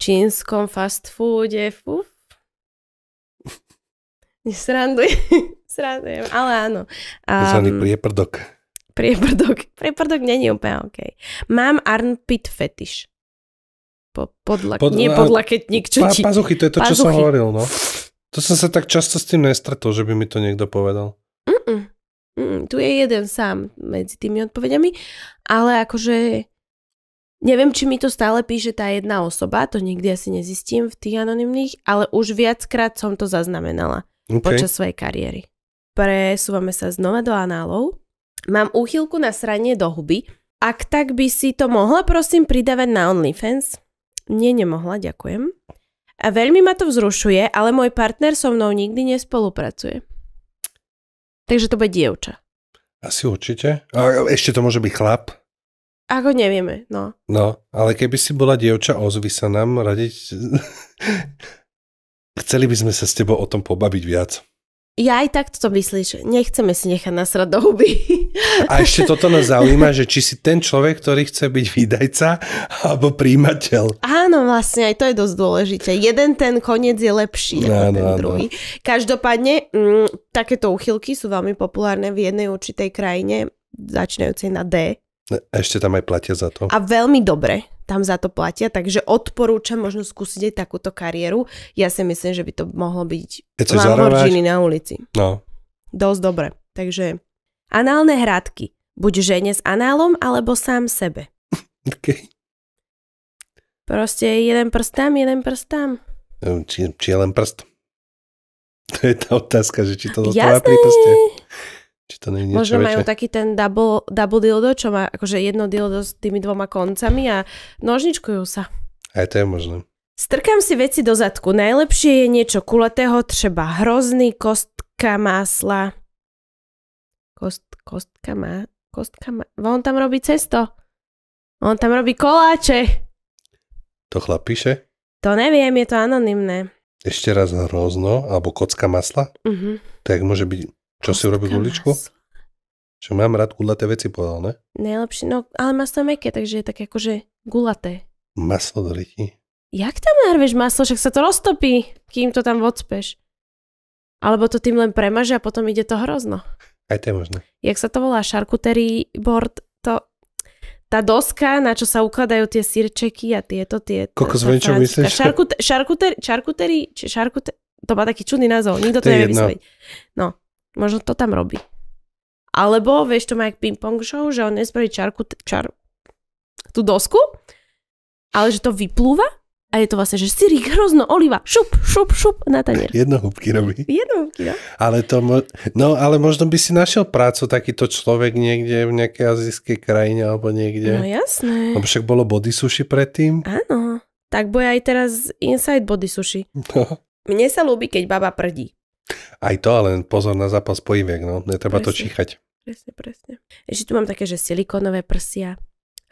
čínskom fast foode. Srandujem, ale áno. Zvaný prieprdok. Prieprdok není úplne okej. Mám armpit fetiš. Nie podlaketník, čo ti... Pazuchy, to je to, čo som hovoril, no. To som sa tak často s tým nestretol, že by mi to niekto povedal. Tu je jeden sám medzi tými odpovediami, ale akože neviem, či mi to stále píše tá jedna osoba, to nikdy asi nezistím v tých anonymných, ale už viackrát som to zaznamenala počas svojej kariéry. Presúvame sa znova do análov. Mám úchylku na sranie do huby. Ak tak by si to mohla, prosím, pridávať na OnlyFans? Nie, nemohla, ďakujem. A veľmi ma to vzrušuje, ale môj partner so mnou nikdy nespolupracuje. Takže to bude dievča. Asi určite. A ešte to môže byť chlap? Ako nevieme, no. No, ale keby si bola dievča, ozvi sa nám radiť. Chceli by sme sa s tebou o tom pobaviť viac. Ja aj tak to myslíš, nechceme si nechať nasrať do huby. A ešte toto nás zaujíma, že či si ten človek, ktorý chce byť výdajca alebo príjimateľ. Áno, vlastne aj to je dosť dôležité. Jeden ten koniec je lepší ako ten druhý. Každopádne, takéto úchylky sú veľmi populárne v jednej určitej krajine, začínajúcej na D. A ešte tam aj platia za to. A veľmi dobre tam za to platia, takže odporúčam možno skúsiť aj takúto kariéru. Ja si myslím, že by to mohlo byť Lamborghini na ulici. No. Dosť dobre. Takže análne hradky. Buď žene s análom, alebo sám sebe. Okay. Proste jeden prst tam, jeden prst tam. Či je len prst? To je tá otázka, že či to zostáva pri prste. Či to nie je niečo možno majú väčšie. taký ten double dildo, čo má akože jedno dildo s tými dvoma koncami a nožničkujú sa. Aj to je možné. Strkám si veci do zadku. Najlepšie je niečo kulatého, třeba hrozný, kostka másla. Kostka má. On tam robí cesto. On tam robí koláče. To chlap píše? To neviem, je to anonymné. Ešte raz hrozno, alebo kocka masla? Tak môže byť. Čo si urobí guličku? Čo mám rád gulaté veci, povedal, ne? Najlepšie, no ale maslo je mäkké, takže je také akože gulaté. Maslo do ryti. Jak tam narveš maslo, však sa to roztopí, kým to tam vocpeš. Alebo to tým len premaže a potom ide to hrozno. Aj to je možné. Jak sa to volá? Charcuterie board, to... Tá doska, na čo sa ukladajú tie sírčeky a tieto, Kokos, viem, čo myslíš? Charcuterie, to má taký čudný názov, nikto to nevie vysloviť. No. Možno to tam robí. Alebo, vieš, to má jak ping-pong show, že on nespraví tú dosku, ale že to vyplúva a je to vlastne, že syrík, hrozno, oliva, šup na tanier. Jednohúbky robí. Jednohúbky, no. Ale to, ale možno by si našiel prácu takýto človek niekde v nejakej azijskej krajine alebo niekde. No jasné. Lebo však bolo body sushi predtým. Áno. Tak bude aj teraz inside body sushi. No. Mne sa ľúbi, keď baba prdí. Aj to, ale pozor na zápas pohybiek, no. Netreba to číchať. Presne. Ešte tu mám také, že silikónové prsia,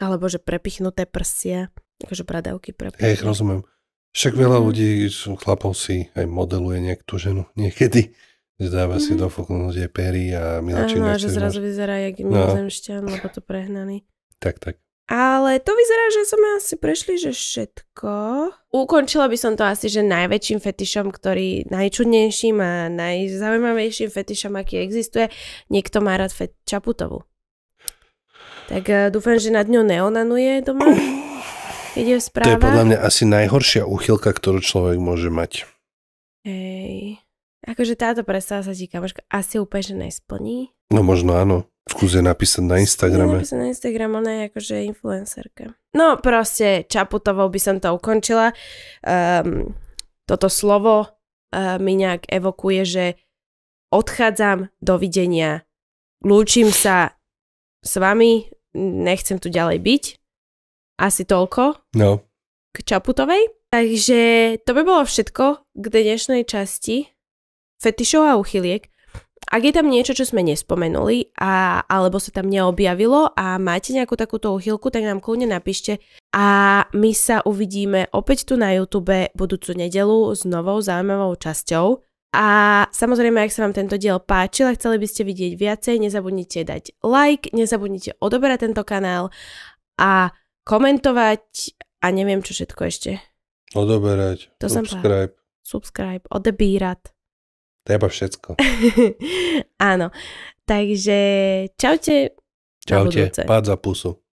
alebo že prepichnuté prsia, akože bradavky prepichnuté. Rozumiem. Však veľa ľudí, chlapov si aj modeluje nejak tú ženu niekedy. Dáva si dofúknúť jej pery a miláčik. Áno, že zrazu vyzerá jak mimozemšťan, lebo to prehnaný. Tak. Ale to vyzerá, že sme asi prešli, že všetko. Ukončila by som to asi, že najväčším fetišom, ktorý najčudnejším a najzaujímavejším fetišom, aký existuje, niekto má rád Čaputovú. Tak dúfam, že nad ňou neonanuje doma. Ide správa. To je podľa mňa asi najhoršia úchylka, ktorú človek môže mať. Hej. Akože táto predstava sa ti kamoška asi úplne, že nesplní. No možno áno. Skúsi napísať na Instagrame. Napísať na Instagram, ona je akože influencerka. No proste Čaputovou by som to ukončila. Toto slovo mi nejak evokuje, že odchádzam, dovidenia, lúčim sa s vami, nechcem tu ďalej byť. Asi toľko k Čaputovej. Takže to by bolo všetko k dnešnej časti fetišov a uchyliek. Ak je tam niečo, čo sme nespomenuli alebo sa tam neobjavilo a máte nejakú takúto uchylku, tak nám kľudne napíšte a my sa uvidíme opäť tu na YouTube budúcu nedeľu s novou zaujímavou časťou. A samozrejme, ak sa vám tento diel páčil a chceli by ste vidieť viacej, nezabudnite dať like, nezabudnite odoberať tento kanál a komentovať a neviem čo všetko ešte. Odoberať, to subscribe, odebírať. Treba všetko. Áno. Takže čaute. Čaute, pád za pusu.